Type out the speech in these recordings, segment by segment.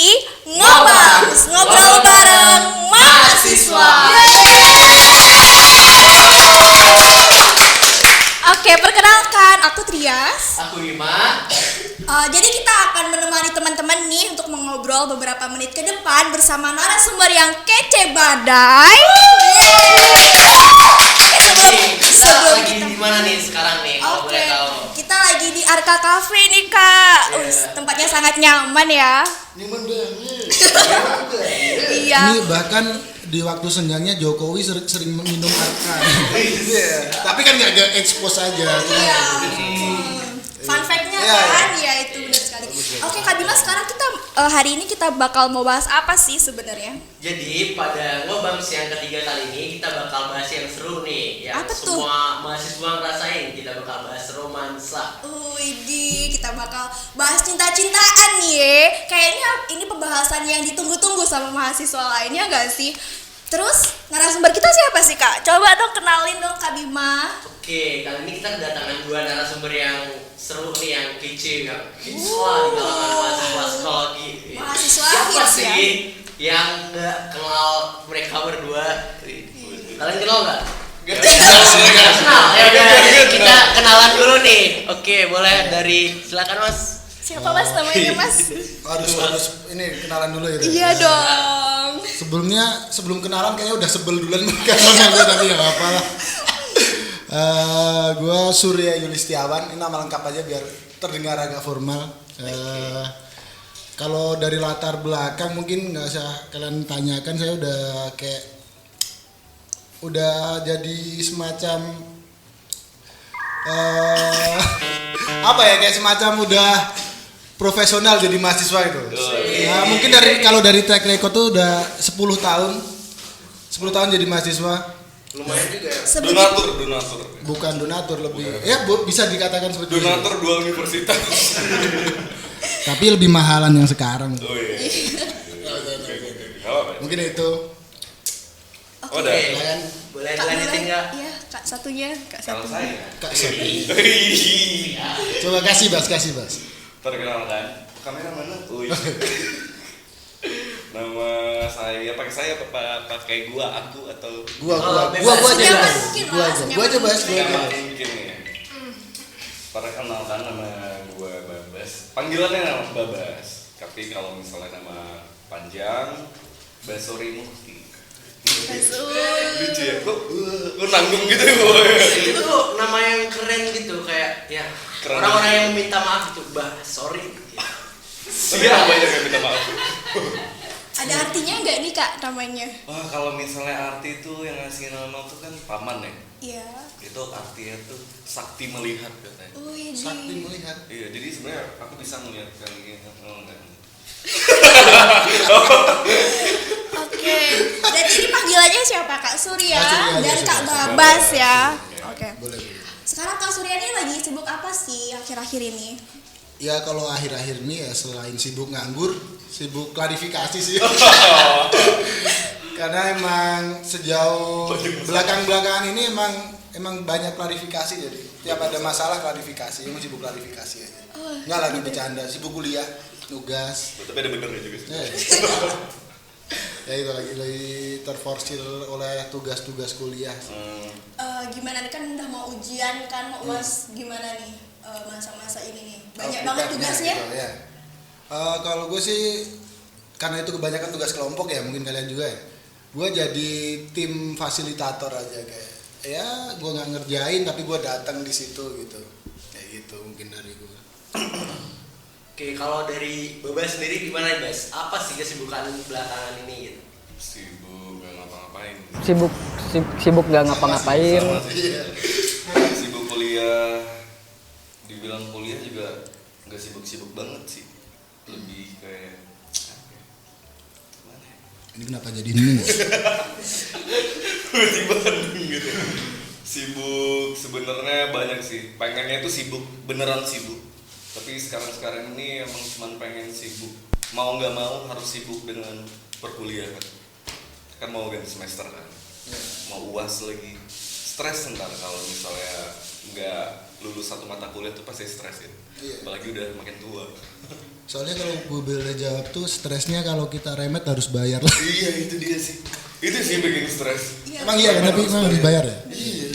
di Ngobams, ngobrol bareng mahasiswa. Oke, perkenalkan aku Trias. Aku Bima. Jadi kita akan menemani teman-teman nih untuk mengobrol beberapa menit ke depan bersama narasumber yang kece badai. Sebelum lagi di mana nih sekarang nih? Kalau boleh tahu. Kita lagi di Arka Cafe nih Kak. Tempatnya sangat nyaman ya. Nyaman banget. Iya. Ini bahkan di waktu senggangnya Jokowi sering minum Arka. Tapi kan nggak expose aja. Iya. Fun fact-nya kan, ya itu benar sekali. Oke Kak Bima, sekarang kita hari ini kita bakal mau bahas apa sih sebenarnya? Jadi pada Ngobams yang ketiga kali ini kita bakal bahas yang seru nih, yang apa tuh? semua mahasiswa ngerasain. Kita bakal bahas romansa. Widih, kita bakal bahas cinta-cintaan nih ya. Kayaknya ini pembahasan yang ditunggu-tunggu sama mahasiswa lainnya gak sih? Terus narasumber kita siapa sih Kak? Coba dong kenalin dong Kak Bima. Oke, kali ini kita kedatangan dua narasumber yang seru nih, yang kece ya. Wah, di kalangan mahasiswa psikologi. Mahasiswa Siapa hits, sih ya? yang nggak kenal mereka berdua? Kalian kenal nggak? Kenal. Ya udah, kita kenalan dulu nih. Oke, boleh dari silakan Mas. Siapa Mas namanya Mas? Harus ini kenalan dulu ya. Iya dong. Sebelum kenalan kayaknya udah sebel duluan mereka sama gue, tapi nggak apa-apa lah. Gue Surya Yulistiawan, ini nama lengkap aja biar terdengar agak formal. Kalau dari latar belakang mungkin nggak usah kalian tanyakan, saya udah jadi semacam apa ya, kayak semacam udah profesional jadi mahasiswa itu. Nah, mungkin kalau dari track record tuh udah 10 tahun jadi mahasiswa. Lumayan juga ya. Donatur. Bukan donatur, lebih bisa dikatakan seperti Donatur 2 universitas. Tapi lebih mahalan yang sekarang. Oh iya. Mungkin itu. Oke. Boleh dilanjutin nggak? Iya, Kak satunya, Kak Kalau satunya. saya. Kak siapa? Coba kasih Bas. Perkenalkan. Kamera mana? Oh iya. Nama saya pakai saya apa pakai aku atau Gua aja Senyaman Bas. mungkin, Gua Mas. aja Bas. nama mungkin ya. Perkenalkan nama gua Babas. Panggilannya nama Babas. Tapi kalau misalnya nama panjang Basori Mukti. Lucu ya, kok nanggung gitu ya. Itu tuh nama yang keren gitu, kayak ya Keren. orang-orang yang minta maaf gitu, sorry. Iya, banyak yang minta maaf. Ada artinya nggak nih Kak namanya? Wah, kalau misalnya arti itu yang ngasih nama tuh kan paman ya. Iya. Itu artinya tuh sakti melihat katanya. Sakti melihat. Iya, jadi sebenarnya aku bisa melihat kali ini. Oke. Dan ini panggilannya siapa Kak Surya Kak Surya dan aja, Kak Surya. Babas ya. Oke. Boleh. Sekarang Kak Surya ini lagi sibuk apa sih akhir-akhir ini? Ya kalau akhir-akhir ini ya selain sibuk nganggur, sibuk klarifikasi sih. Karena emang sejauh belakang-belakangan ini emang banyak klarifikasi, jadi tiap ada masalah klarifikasi, emang sibuk klarifikasi aja. Enggak lagi bercanda, sibuk kuliah, tugas. Tapi ada benernya juga sih. Ya itu lagi terforsir oleh tugas-tugas kuliah. Gimana nih, kan udah mau ujian kan Mas, gimana nih masa-masa ini nih? Banyak Oh, banget prepare-nya tugasnya. gitu, ya. Kalau gue sih karena itu kebanyakan tugas kelompok ya, mungkin kalian juga ya. Gue jadi tim fasilitator aja, kayak ya gue nggak ngerjain tapi gue datang di situ gitu. Kayak gitu mungkin dari gue. Oke, kalau dari Babas sendiri gimana nih, Bas? Apa sih kesibukan belakangan ini gitu? Sibuk gak ngapa-ngapain. Sibuk gak ngapa-ngapain. Sama sih. Sibuk kuliah. Dibilang kuliah juga gak sibuk-sibuk banget sih. Lebih kayak gimana ya? Ini kenapa jadi ini? Tiba-tiba gitu. Sibuk sebenarnya banyak sih. Pengennya itu sibuk, beneran sibuk. Tapi sekarang ini emang cuma pengen sibuk. Mau nggak mau harus sibuk dengan perkuliahan. Kan mau ganti semester kan. Mau UAS lagi. Stres ntar kalau misalnya nggak lulus satu mata kuliah tuh pasti stres ya. Iya. Apalagi udah makin tua. Soalnya kalau gue boleh jawab tuh stresnya kalau kita remet harus bayar lah. Iya itu dia sih. Itu sih bikin stres. Iya. Emang iya kan, tapi emang harus bayar ya? Iya.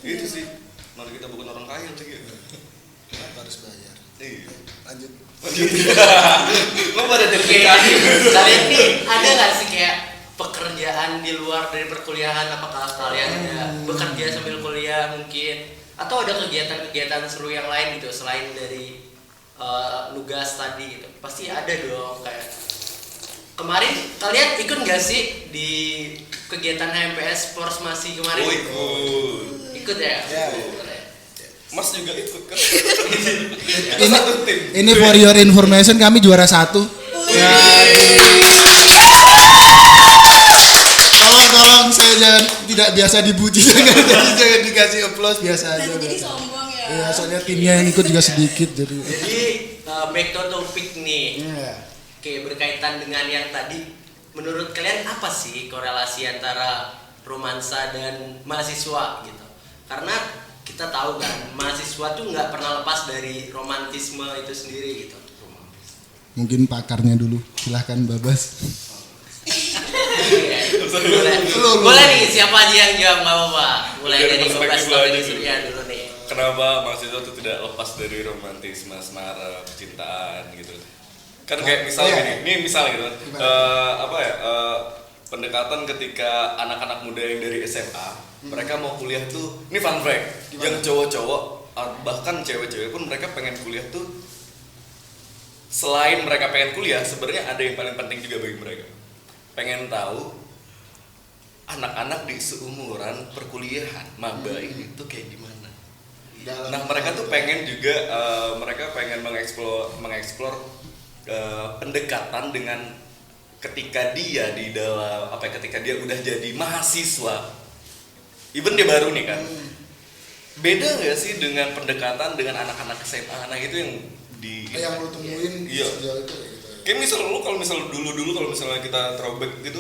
Itu sih. Mari kita bukan orang kaya lagi. Kenapa harus bayar? Iya. Lanjut. Lo pada Oke, terpikat. kalian nih ada nggak sih kayak pekerjaan di luar dari perkuliahan? Apakah kalian ada bekerja sambil kuliah mungkin? Atau ada kegiatan-kegiatan seru yang lain gitu selain dari nugas tadi gitu? Pasti ada dong. Kayak kemarin kalian ikut nggak sih di kegiatan HMPS Forsmasi kemarin? Oh ikut. Ikut ya? Ya. Ikut ya? Mas juga ikut kan? Ini, Satu tim. ini for your information, kami juara 1. Ya. Tolong saya jangan tidak biasa dipuji, jangan dikasih applause, biasa aja. Nanti jadi sombong ya. Iya, soalnya timnya yang ikut juga sedikit jadi. Jadi back to topic nih. Iya. Oke, berkaitan dengan yang tadi, menurut kalian apa sih korelasi antara romansa dan mahasiswa gitu? Karena kita tahu kan, mahasiswa tuh nggak pernah lepas dari romantisme itu sendiri gitu. Mungkin pakarnya dulu, silahkan Babas. Boleh nih, siapa aja yang jawab, nggak apa-apa. Mulai Dari dari perspektif Babas lo sampai aja di dulu. Surya dulu nih. Kenapa mahasiswa itu tidak lepas dari romantisme, asmara, percintaan gitu? Kan kayak misalnya Iya. gini, ini misalnya gitu kan, Gimana? pendekatan ketika anak-anak muda yang dari SMA, mereka mau kuliah tuh, ini fun fact, Gimana? yang cowok-cowok bahkan cewek-cewek pun mereka pengen kuliah tuh, selain mereka pengen kuliah, sebenarnya ada yang paling penting juga bagi mereka, pengen tahu anak-anak di seumuran perkuliahan maba ini tuh kayak gimana. Nah mereka tuh pengen juga mereka pengen mengeksplor pendekatan dengan ketika dia di dalam ketika dia udah jadi mahasiswa, even dia baru nih kan, beda nggak sih dengan pendekatan dengan anak-anak SMA? Nah itu yang di Yang lu temuin Iya. sejauh itu gitu. kayak misal lu kalau misal dulu kalau misalnya kita throwback gitu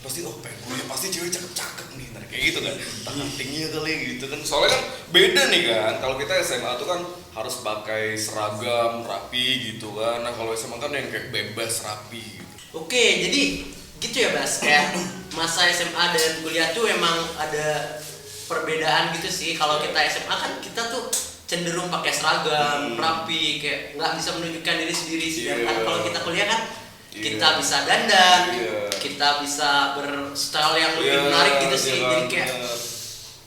pasti pengen kuliah pasti cewek cakep-cakep nih, nah, kayak gitu kan, tangan tingginya kali gitu kan, soalnya kan beda nih kan, kalau kita SMA tuh kan harus pakai seragam rapi gitu kan, nah kalau SMA kan yang kayak bebas rapi gitu. Oke, jadi gitu ya Bas, kayak masa SMA dan kuliah tuh emang ada perbedaan gitu sih. Kalau kita SMA kan kita tuh cenderung pakai seragam, rapi, kayak nggak bisa menunjukkan diri sendiri. Sedangkan Iya. kalau kita kuliah kan Iya. kita bisa dandan, Iya. kita bisa berstyle yang lebih Iya, menarik gitu sih. iya, Jadi kayak bener.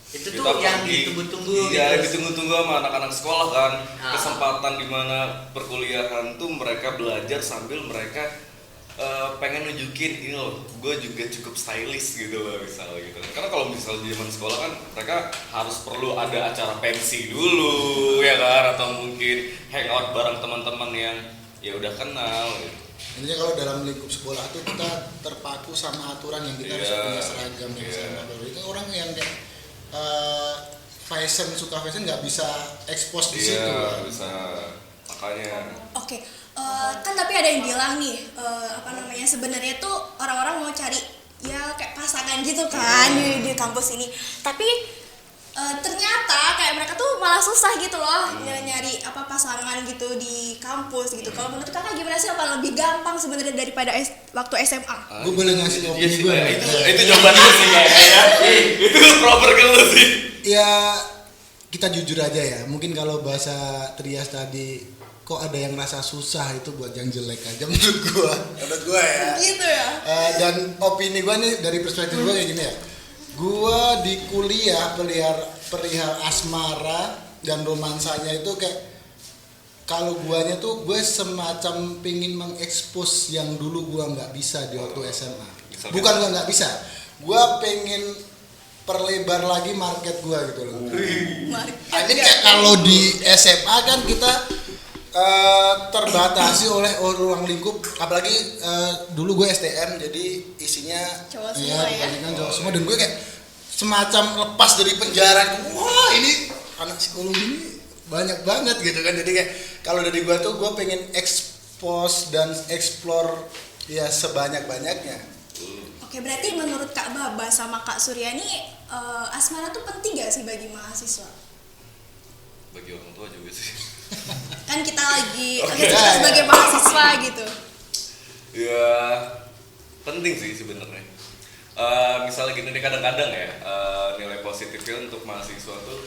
itu Kita tuh yang pergi, ditunggu-tunggu iya, gitu. yang ditunggu-tunggu sama anak-anak sekolah kan, Nah. kesempatan dimana perkuliahan tuh mereka belajar sambil mereka pengen nunjukin ini loh, gue juga cukup stylish gitu loh misalnya gitu. Karena kalau misalnya di zaman sekolah kan mereka harus perlu ada acara pensi dulu ya kan, atau mungkin hangout bareng teman-teman yang ya udah kenal gitu. Intinya kalau dalam lingkup sekolah tuh kita terpaku sama aturan yang kita harus Iya. punya seragam yang Iya. sama. Baru itu orang yang kayak suka fashion nggak bisa expose di situ. Iya kan. bisa, makanya Oke, kan tapi ada yang bilang nih, sebenarnya tuh orang-orang mau cari ya kayak pasangan gitu kan di kampus ini. Tapi ternyata kayak mereka tuh malah susah gitu loh nyari apa pasangan gitu di kampus gitu. Kalau menurut kakak gimana sih, apa lebih gampang sebenarnya daripada waktu SMA? Gue boleh ngasih Iya opini sih, gue. itu jawaban lu sih kayaknya. Itu proper ke lu sih. Ya kita jujur aja ya. Mungkin kalau bahasa Trias tadi, kok ada yang rasa susah, itu buat yang jelek aja menurut gua ya. Gitu ya. Dan opini gua nih dari perspektif gua kayak gini ya. Gua di kuliah perihal asmara dan romansanya itu kayak, kalau guanya tuh gue semacam pingin mengekspos yang dulu gua nggak bisa di waktu SMA. Misalnya? Bukan gua nggak bisa, gua pengen perlebar lagi market gua gitu loh. Ini kayak kalau di SMA kan kita terbatasi oleh ruang lingkup, apalagi dulu gue STM jadi isinya Cowok semua ya. kebanyakan cowok semua, dan gue kayak semacam lepas dari penjara. Wah ini anak psikologi ini banyak banget gitu kan, jadi kayak kalau dari gue tuh gue pengen expose dan explore ya sebanyak-banyaknya. Oke, berarti menurut Kak Baba sama Kak Suryani, asmara tuh penting gak sih bagi mahasiswa? Bagi orang tua juga sih. Kan kita lagi Oke. kita sebagai mahasiswa gitu. Ya penting sih sebenarnya. Misalnya gini nih, kadang-kadang ya nilai positifnya untuk mahasiswa tuh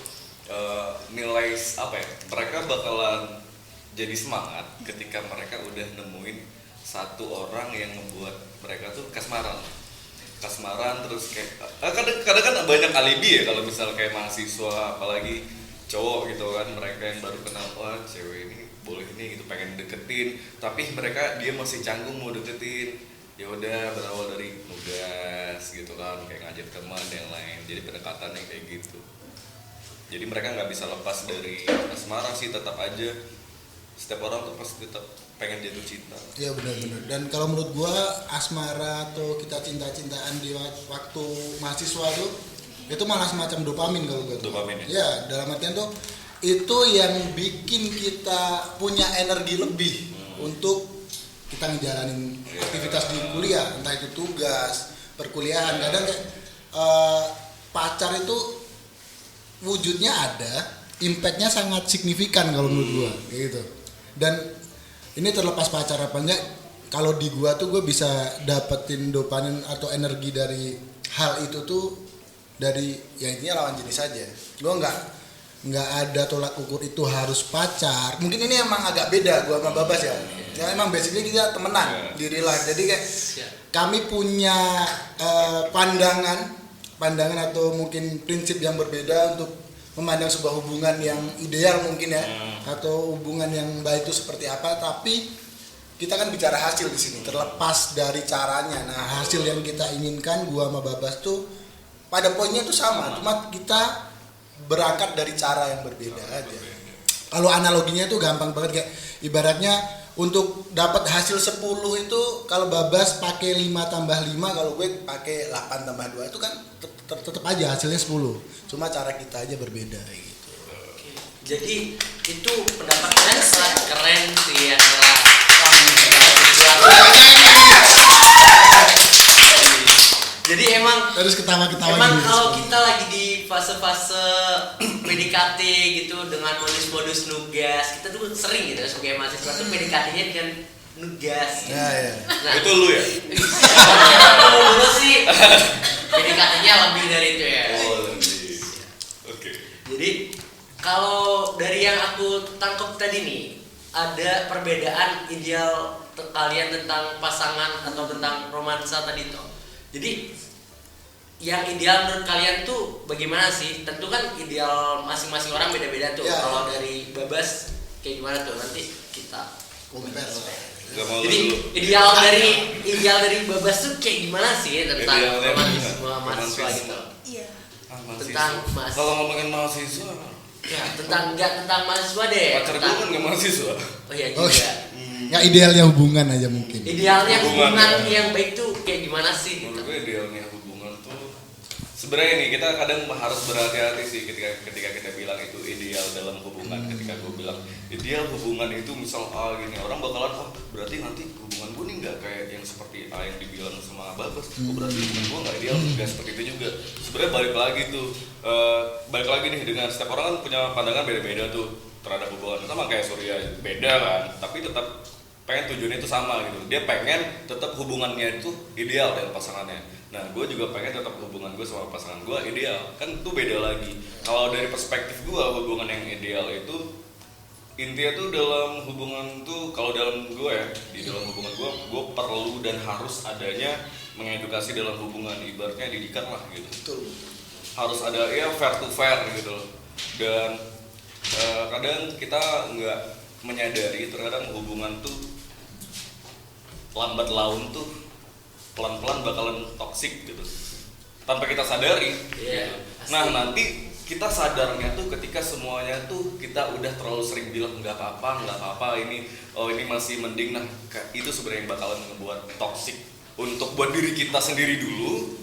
nilai apa ya, mereka bakalan jadi semangat ketika mereka udah nemuin satu orang yang membuat mereka tuh kasmaran terus kayak kadang kan banyak alibi ya kalau misal kayak mahasiswa apalagi cowok gitu kan, mereka yang baru kenal, wah cewek ini boleh ini gitu, pengen deketin tapi mereka dia masih canggung mau deketin. Ya udah, berawal dari nugas gitu kan, kayak ngajak teman yang lain, jadi pendekatannya kayak gitu. Jadi mereka nggak bisa lepas dari asmara sih, tetap aja setiap orang tuh pasti tetap pengen jatuh cinta. Iya benar-benar. Dan kalau menurut gua asmara atau kita cinta-cintaan di waktu mahasiswa tuh itu malah semacam dopamin kalau gua tuh. Dopamin ya? Ya, dalam artian tuh itu yang bikin kita punya energi lebih untuk kita ngejalanin aktivitas di kuliah, entah itu tugas, perkuliahan. Kadang kayak pacar itu wujudnya ada, impactnya sangat signifikan kalau menurut gua kayak gitu. Dan ini terlepas pacar apa enggak, kalau di gua tuh gua bisa dapetin dopamin atau energi dari hal itu tuh dari ya intinya lawan jenis saja. Gua nggak ada tolak ukur itu harus pacar. Mungkin ini emang agak beda gua sama Babas ya. Ya emang basically kita temenan di real life. Jadi kayak kami punya pandangan atau mungkin prinsip yang berbeda untuk memandang sebuah hubungan yang ideal mungkin ya, atau hubungan yang baik itu seperti apa. Tapi kita kan bicara hasil di sini, terlepas dari caranya. Nah, hasil yang kita inginkan gua sama Babas tuh pada poinnya tuh sama, cuma kita berangkat dari cara yang berbeda aja. Kalau analoginya tuh gampang banget, kayak ibaratnya untuk dapat hasil 10 itu kalau Babas pakai 5 tambah 5, kalau gue pakai 8 tambah 2 itu kan tetap aja hasilnya 10. Cuma cara kita aja berbeda gitu. Jadi itu pendapat kalian sangat keren sih ya. Jadi emang Terus ketawa-ketawa emang gitu. kalau kita lagi di fase-fase PDKT gitu dengan modus-modus nugas, kita tuh sering gitu sebagai mahasiswa tuh PDKT-nya dengan nugas. Ya, ya. Nah, Itu lu ya? lu sih PDKT-nya lebih dari itu ya. Oh, lebih. Oke. Jadi kalau dari yang aku tangkap tadi nih, ada perbedaan ideal kalian tentang pasangan atau tentang romansa tadi tuh. Jadi yang ideal menurut kalian tuh bagaimana sih? Tentu kan ideal masing-masing orang beda-beda tuh. Ya. Kalau dari Babas kayak gimana tuh? Nanti kita Compare. Gak mau jadi lu. ideal dari Babas tuh kayak gimana sih tentang Idealnya romantisme gimana? mahasiswa Romantisme. gitu? Iya. Tentang mahasiswa. Kalau ngomongin mahasiswa, Ya, tentang mahasiswa deh. pacar gue Tentang- kan gak mahasiswa. Oh iya Oh, juga. ya idealnya hubungan aja mungkin. Idealnya Hubungan, hubungan ya. yang baik tuh kayak gimana sih gitu? Menurut gue idealnya hubungan tuh sebenarnya nih kita kadang harus berhati-hati sih ketika kita bilang itu ideal dalam hubungan. Ketika gue bilang ideal hubungan itu misal gini, orang bakalan berarti nanti hubungan gue nih nggak kayak yang seperti yang dibilang sama Babas. Berarti hubungan gue nggak ideal, nggak seperti itu juga. Sebenarnya balik lagi nih, dengan setiap orang kan punya pandangan beda-beda tuh terhadap hubungan. Sama kayak Surya beda kan, tapi tetap pengen tujuannya itu sama gitu. Dia pengen tetap hubungannya itu ideal dengan pasangannya. Nah, gue juga pengen tetap hubungan gue sama pasangan gue ideal. Kan itu beda lagi. Kalau dari perspektif gue, hubungan yang ideal itu intinya tuh dalam hubungan tuh, kalau dalam gue ya, di dalam hubungan gue perlu dan harus adanya mengedukasi dalam hubungan, ibaratnya didikan lah gitu. Betul. Harus ada ya fair to fair gitu loh. Dan kadang kita nggak menyadari terkadang hubungan tuh lambat laun tuh pelan-pelan bakalan toksik gitu tanpa kita sadari. Iya, Nah pasti. nanti kita sadarnya tuh ketika semuanya tuh kita udah terlalu sering bilang nggak apa-apa ini masih mending. Nah itu sebenarnya yang bakalan ngebuat toksik untuk buat diri kita sendiri dulu.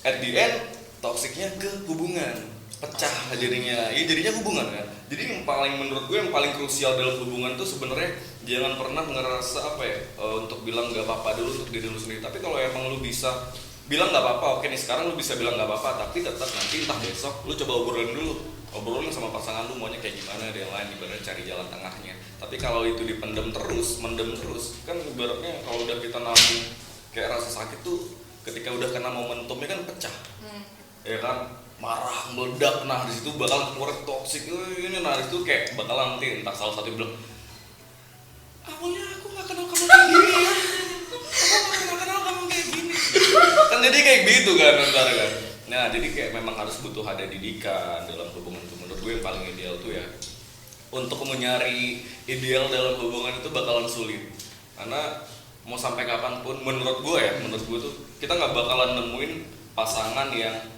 At the end toksiknya ke hubungan, pecah jadinya. Ya jadinya hubungan kan. Jadi yang paling menurut gue yang paling krusial dalam hubungan tuh sebenarnya jangan pernah ngerasa untuk bilang nggak apa-apa dulu untuk diri lu sendiri. Tapi kalau emang lu bisa bilang nggak apa-apa. Oke nih sekarang lu bisa bilang nggak apa-apa, tapi tetap nanti entah besok lu coba obrolin sama pasangan lu maunya kayak gimana, ada yang lain, ibaratnya cari jalan tengahnya. Tapi kalau itu mendem terus kan ibaratnya kalau udah kita nabung kayak rasa sakit tuh ketika udah kena momentumnya kan pecah. Ya kan, marah, meledak, nah di situ bakal keluar toksik ini, nah itu kayak bakalan nanti entah salah satu bilang awalnya aku nggak kenal kamu kayak gini ya, aku nggak kenal kamu kayak gini, kan jadi kayak gitu kan ntar kan. Nah jadi kayak memang harus butuh ada didikan dalam hubungan itu. Menurut gue yang paling ideal tuh ya untuk mencari ideal dalam hubungan itu bakalan sulit, karena mau sampai kapanpun menurut gue tuh kita nggak bakalan nemuin pasangan yang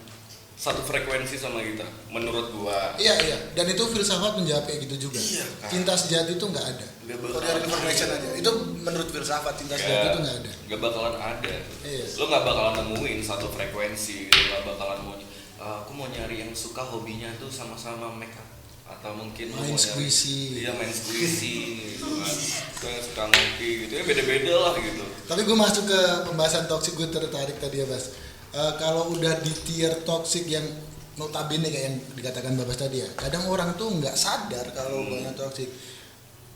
satu frekuensi sama kita, menurut gua. Iya, dan itu filsafat menjawab kayak gitu juga. Iya, kan? Cinta sejati itu nggak ada. Kalau dari information aja, itu menurut filsafat cinta sejati itu nggak ada. Nggak bakalan ada. Iya. Lo nggak bakalan nemuin satu frekuensi, lo nggak bakalan mau. Aku mau nyari yang suka hobinya tuh sama-sama make up, atau mungkin Main squishy. Iya main squishy, gitu kan. Yang suka ngopi, gitu ya beda-beda lah gitu. Tapi gue masuk ke pembahasan toxic, gue tertarik tadi ya Bas. Kalau udah di tier toxic yang notabene kayak yang dikatakan Babas tadi ya, kadang orang tuh nggak sadar kalau banyak toxic.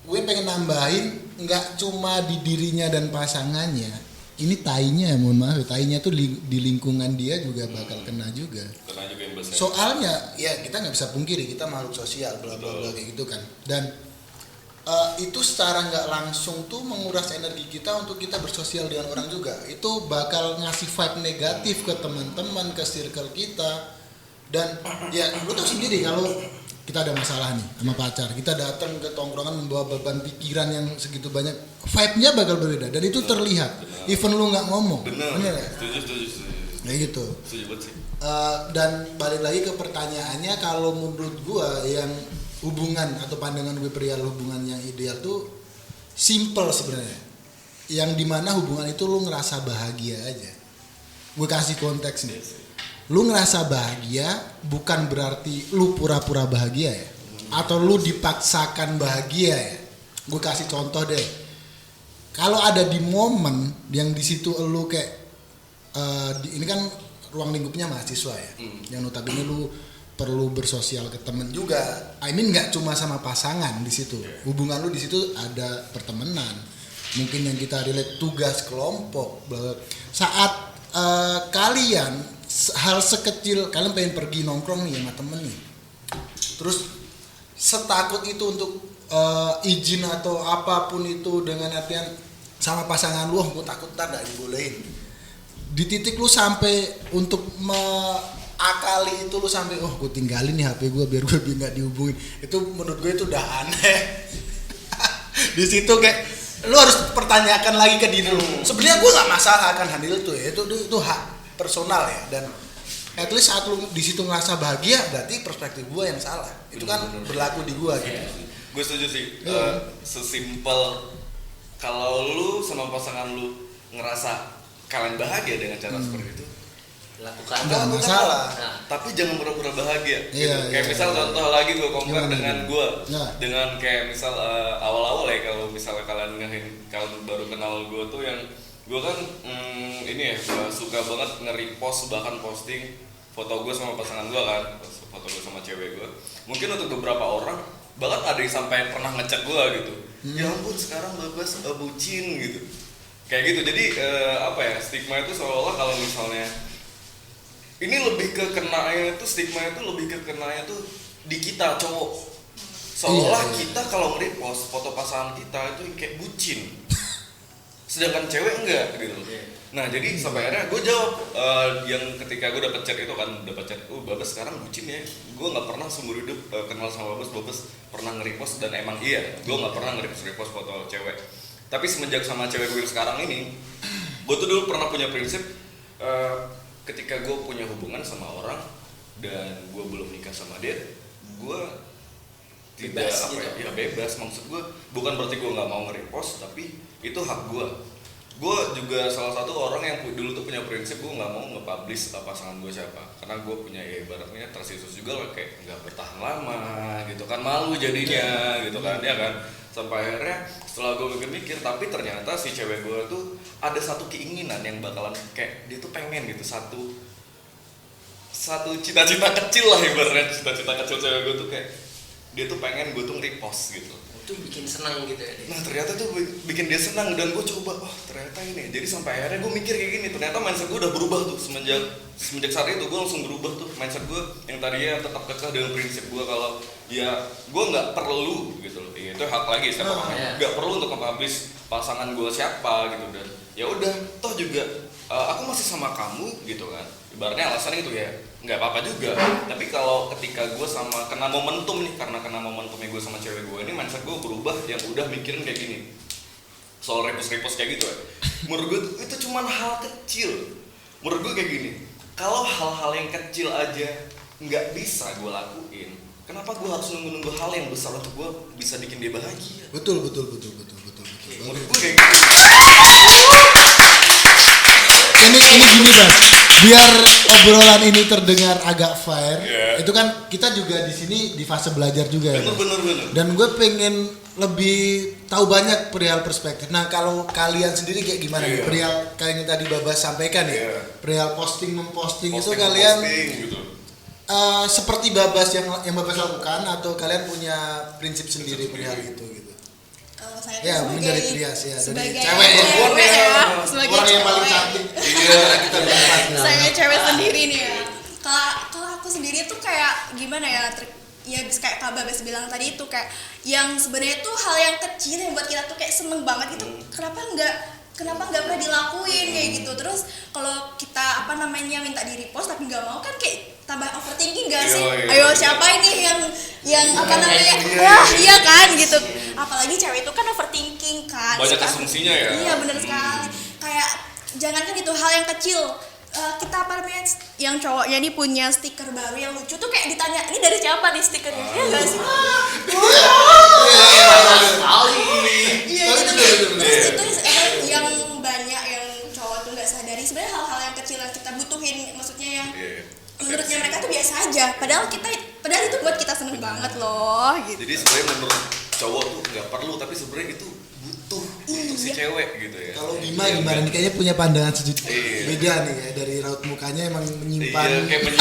Gue pengen nambahin, nggak cuma di dirinya dan pasangannya, ini tainya, mohon maaf, tainya tuh di lingkungan dia juga bakal kena juga. Kena juga yang besar. Soalnya ya kita nggak bisa pungkiri kita makhluk sosial, bla bla bla kayak gitu kan. Dan itu secara nggak langsung tuh menguras energi kita untuk kita bersosial dengan orang juga. Itu bakal ngasih vibe negatif ke teman-teman, ke circle kita. Dan ya lu tahu sendiri kalau kita ada masalah nih sama pacar, kita datang ke tongkrongan membawa beban pikiran yang segitu banyak, vibe-nya bakal berbeda dan itu terlihat. Even lu nggak ngomong. Bener ya? Setuju. Kayak gitu. Setuju banget sih. Dan balik lagi ke pertanyaannya, kalau menurut gua yang hubungan atau pandangan gue perihal hubungan yang ideal tuh simple sebenarnya, yang dimana hubungan itu lu ngerasa bahagia aja. Gue kasih konteks nih, lu ngerasa bahagia bukan berarti lu pura-pura bahagia ya, atau lu dipaksakan bahagia ya. Gue kasih contoh deh, kalau ada di momen yang di situ lu kayak ini kan ruang lingkupnya mahasiswa ya, yang notabene lu perlu bersosial ke temen juga. I mean nggak cuma sama pasangan di situ. Hubungan lu di situ ada pertemanan. Mungkin yang kita relate tugas kelompok. Saat kalian hal sekecil kalian pengen pergi nongkrong nih sama temen nih. Terus setakut itu untuk izin atau apapun itu dengan artian sama pasangan lu, gue takut ntar gak dibolehin. Di titik lu sampai untuk akali itu lu sampai gue tinggalin nih HP gue biar nggak dihubungin. Itu menurut gue itu udah aneh. Di situ kayak lu harus pertanyakan lagi ke diri lu. Sebenarnya gue nggak masalah akan handle itu ya, itu hak personal ya. Dan at least saat lu di situ ngerasa bahagia, berarti perspektif gue yang salah. Itu kan berlaku di gue gitu. Gue setuju sih. Sesimpel kalau lu sama pasangan lu ngerasa kalian bahagia dengan cara seperti itu, Lakukan. Nggak masalah. Nah, tapi jangan pura-pura bahagia gitu. Iya, Kayak iya, misal iya. contoh lagi gue compare Gimana dengan gitu? gue Nah. dengan kayak misal awal-awal ya, kalau misalnya kalian baru kenal gue tuh, yang gue kan ini ya, gue suka banget nge-repost bahkan posting foto gue sama pasangan gue kan, foto gue sama cewek gue. Mungkin untuk beberapa orang bahkan ada yang sampai pernah ngechat gue gitu, ya ampun sekarang Babas bucin gitu, kayak gitu. Jadi apa ya, stigma itu seolah-olah kalau misalnya ini lebih ke kenanya itu, stigma itu lebih ke kenanya tuh di kita cowok, seolah Iya. kita kalau nge-repost foto pasangan kita itu kayak bucin, sedangkan cewek enggak gitu. Nah jadi sampai akhirnya gue jawab yang ketika gue dapet chat itu kan, Babas sekarang bucin ya. Gue nggak pernah seumur hidup kenal sama Babas pernah nge-repost, dan emang iya gue nggak pernah nge-repost foto cewek. Tapi semenjak sama cewek gue sekarang ini, gue tuh dulu pernah punya prinsip, ketika gue punya hubungan sama orang dan gue belum nikah sama dia, gue tidak Bebas apa gitu. ya, bebas. Maksud gue bukan berarti gue nggak mau nge-repost, tapi itu hak gue. Gue juga salah satu orang yang dulu tuh punya prinsip, gue nggak mau nge-publish pasangan gue siapa, karena gue punya ya ibaratnya tersisus juga lah, kayak nggak bertahan lama gitu kan, malu jadinya gitu kan, ya kan. Sampai akhirnya setelah gue mikir-mikir, tapi ternyata si cewek gue tuh ada satu keinginan yang bakalan kayak dia tuh pengen gitu, satu cita-cita kecil lah ibaratnya, cita-cita kecil cewek gue tuh kayak dia tuh pengen gue tuh repost gitu. Itu bikin senang gitu ya. Nah ternyata tuh bikin dia senang, dan gue coba, oh ternyata ini. Jadi sampai akhirnya gue mikir kayak gini, ternyata mindset gue udah berubah tuh semenjak saat itu. Gue langsung berubah tuh mindset gue yang tadinya tetap kekeh dengan prinsip gue kalau ya gue nggak perlu gitu loh. Ya, itu hak lagi siapa orang nggak perlu untuk mempublish pasangan gue siapa gitu, dan ya udah toh juga aku masih sama kamu gitu kan. Ibaratnya alasannya itu ya nggak apa-apa juga, tapi kalau ketika gue sama kena momentum nih, karena kena momentumnya gue sama cewek gue ini, mindset gue berubah yang udah mikirin kayak gini soal repost kayak gitu ya. Menurut gue itu cuman hal kecil. Menurut gue kayak gini, kalau hal-hal yang kecil aja nggak bisa gue lakuin, kenapa gue harus nunggu hal yang besar untuk gue bisa bikin dia bahagia? Betul. Menurut gue kayak gitu. Ini gini Bas, biar obrolan ini terdengar agak fair, itu kan kita juga di sini di fase belajar juga ya. Bener. Dan gue pengen lebih tahu banyak perihal perspektif. Nah kalau kalian sendiri kayak gimana nih perihal kayak yang tadi Babas sampaikan ya, perihal memposting itu kalian gitu. seperti Babas yang Babas lakukan, atau kalian punya prinsip sendiri perihal itu gitu? Saya Ya, tuh mungkin dari pria sih ya, dari sebagai cewek ya. sebagai Orang yang paling cewek. cantik. Iya, kita berempat. Saya cewek sendiri nih ya. Kalau aku sendiri tuh kayak gimana ya? Ya kayak Kak Babes bilang tadi itu kayak yang sebenarnya tuh hal yang kecil yang buat kita tuh kayak seneng banget itu, kenapa nggak pernah dilakuin kayak gitu. Terus kalau kita minta di repost tapi nggak mau, kan kayak tambah overthinking gak sih? Ayo siapa ini yang iya kan gitu. Apalagi cewek itu kan overthinking kan. Banyak asumsinya ya. Iya benar sekali. Kayak jangankan itu hal yang kecil. Kita yang cowoknya nih punya stiker baru yang lucu tuh kayak ditanya, ini dari siapa nih stikernya? Iya gak sih? Iya terus itu yang banyak yang cowok tuh nggak sadari sebenarnya hal-hal yang kecil yang kita butuhin, maksudnya yang menurutnya mereka tuh biasa aja, padahal itu buat kita seneng banget loh gitu. Jadi sebenarnya menurut cowok tuh nggak perlu, tapi sebenarnya itu butuh untuk si cewek gitu ya. Kalau Bima gimana nih, kayaknya punya pandangan sedikit beda nih ya, dari raut mukanya emang menyimpan kayak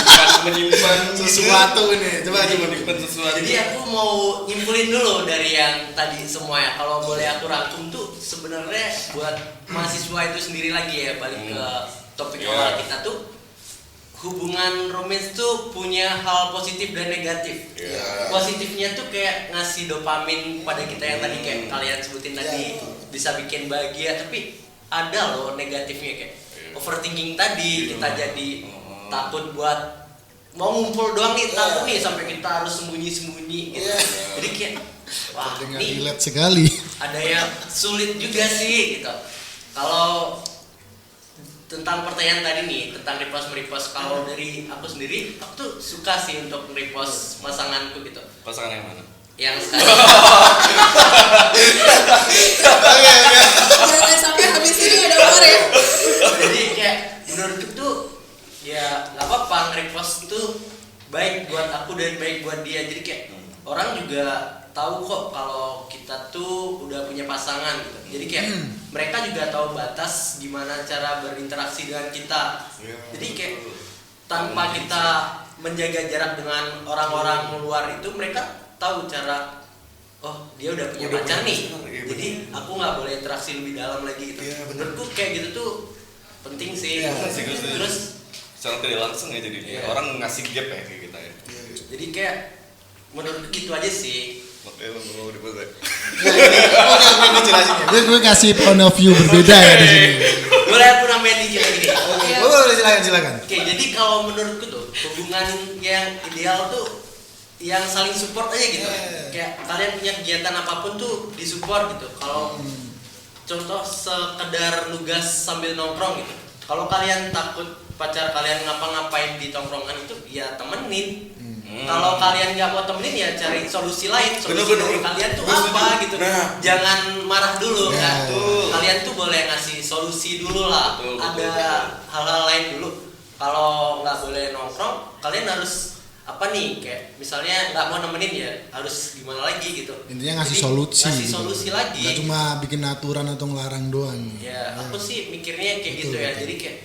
menyimpan sesuatu nih. Coba menyimpan sesuatu. Jadi aku mau nyimpulin dulu dari yang tadi semua ya. Kalau boleh aku rangkum tuh sebenarnya buat mahasiswa itu sendiri lagi ya, balik ke topik awal kita tuh, hubungan romance tuh punya hal positif dan negatif. Positifnya tuh kayak ngasih dopamin pada kita yang tadi kayak kalian sebutin tadi, bisa bikin bahagia. Tapi ada loh negatifnya kayak overthinking tadi, kita jadi takut buat mau ngumpul doang nih, takut nih sampai kita harus sembunyi-sembunyi gitu. Jadi kayak wah ini relate sekali. ada yang sulit juga sih gitu. Kalau tentang pertanyaan tadi nih tentang repost, kalau dari aku sendiri, aku tuh suka sih untuk repost pasanganku gitu. Pasangan yang mana? Yang sekarang. Jangan sampai habis ini ada war ya. Jadi kayak menurutku tuh ya nggak apa-apa nge-repost itu baik buat aku dan baik buat dia. Jadi kayak orang juga tahu kok kalau kita tuh udah punya pasangan gitu. Jadi kayak mereka juga tahu batas gimana cara berinteraksi dengan kita. Jadi kayak tanpa kita menjaga jarak dengan orang-orang luar itu, mereka tahu cara, oh dia udah punya pacar nih. Jadi aku nggak boleh interaksi lebih dalam lagi gitu. Menurutku kayak gitu tuh penting sih. Terus secara tidak langsung ya jadinya orang ngasih gap ya kayak kita ya. Jadi kayak menurut gitu aja sih. Makanya mau dibuat ya. Gue jelasin ya. Gue kasih point of view berbeda ya di sini. Boleh aku nambahin dikit lagi nih. Boleh silakan. Oke, jadi kalau menurutku tuh hubungan yang ideal tuh yang saling support aja gitu. Kayak kalian punya kegiatan apapun tuh disupport gitu. Kalau contoh sekedar nugas sambil nongkrong gitu. Kalau kalian takut pacar kalian ngapa-ngapain di tongkrongan itu, ya temenin. Kalau kalian nggak mau temenin, ya cari solusi lain. Solusi dari kalian tuh apa gitu. Jangan marah dulu kan. Kalian tuh boleh ngasih solusi dulu lah. Ada hal-hal lain dulu. Kalau nggak boleh nongkrong, kalian harus apa nih kayak misalnya nggak mau nemenin ya harus gimana lagi gitu. Intinya ngasih Jadi, solusi. ngasih gitu. solusi lagi. Nggak cuma bikin aturan atau ngelarang doang. Ya aku sih mikirnya kayak gitu Betul, ya, betul. jadi kayak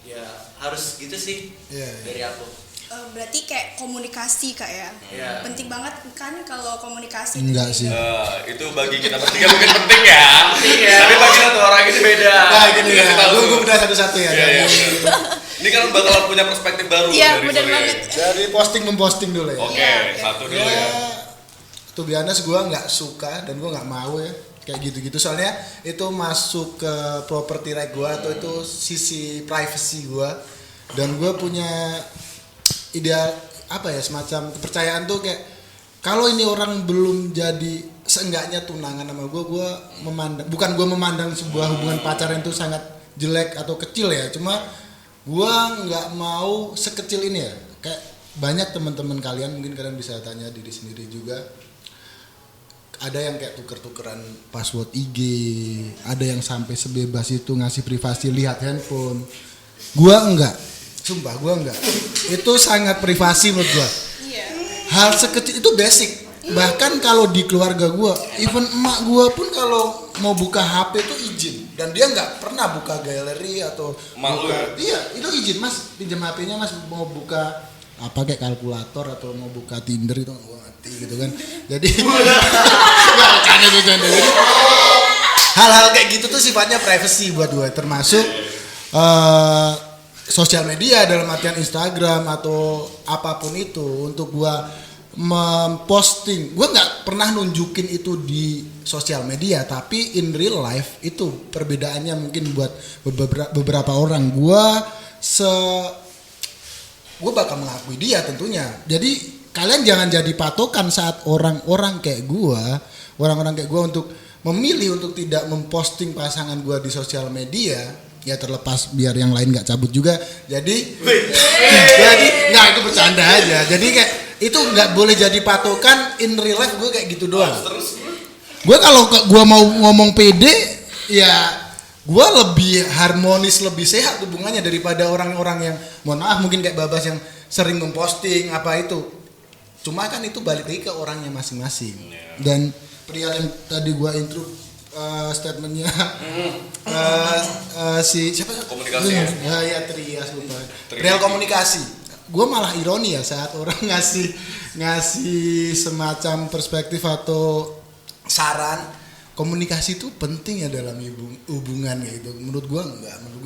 ya harus gitu sih Iya. dari aku. Berarti kayak komunikasi Kak ya. Iya. Penting banget kan kalau komunikasi. Enggak sih. Itu bagi kita bertiga mungkin penting ya. Penting ya. Tapi bagi satu orang itu beda. Nah gini ya, Dikasih tahu. gue udah satu-satu ya. Iya, iya, benar. Ini kan bakal punya perspektif baru Iya, dari benar Surya. banget. Dari posting memposting dulu ya. Oke, Iya, oke. satu dulu Ya, ya. to be honest gue nggak suka dan gue nggak mau ya kayak gitu-gitu, soalnya itu masuk ke property right gue atau itu sisi privacy gue, dan gue punya ideal apa ya, semacam kepercayaan tuh kayak kalau ini orang belum jadi seenggaknya tunangan sama gue memandang, bukan gue memandang sebuah hubungan pacaran itu sangat jelek atau kecil ya, cuma gue nggak mau sekecil ini ya. Kayak banyak teman-teman kalian, mungkin kalian bisa tanya diri sendiri juga, ada yang kayak tuker-tukeran password IG, ada yang sampai sebebas itu ngasih privasi lihat handphone. Gua enggak, sumpah gua enggak. Itu sangat privasi menurut gua. Iya. Hal sekecil itu basic. Bahkan kalau di keluarga gua, even emak gua pun kalau mau buka HP itu izin, dan dia nggak pernah buka galeri atau Emak lu buka, ya? iya itu izin, mas pinjam HP-nya mas, mau buka apa kayak kalkulator atau mau buka Tinder itu gua ngerti gitu kan. Jadi nggak bercanda. Jadi hal-hal kayak gitu tuh sifatnya privacy buat gue, termasuk sosial media dalam artian Instagram atau apapun itu. Untuk gue memposting, gue nggak pernah nunjukin itu di sosial media, tapi in real life itu perbedaannya mungkin buat beberapa orang. Gue bakal mengakui dia tentunya. Jadi kalian jangan jadi patokan saat orang-orang kayak gue untuk memilih untuk tidak memposting pasangan gue di sosial media, ya terlepas biar yang lain nggak cabut juga. Jadi nggak, itu bercanda aja. Jadi kayak itu nggak boleh jadi patokan. In real life gue kayak gitu doang. Gue kalau gue mau ngomong pede ya gue lebih harmonis, lebih sehat hubungannya daripada orang-orang yang mohon maaf mungkin kayak Babas yang sering memposting apa itu. Cuma kan itu balik lagi ke orangnya masing-masing. Dan pria yang tadi gue intro statementnya si siapa? Komunikasi ya? Ya Trias lupa. Real komunikasi. Gue malah ironi ya saat orang ngasih semacam perspektif atau saran, komunikasi itu penting ya dalam hubungan gitu. Menurut gua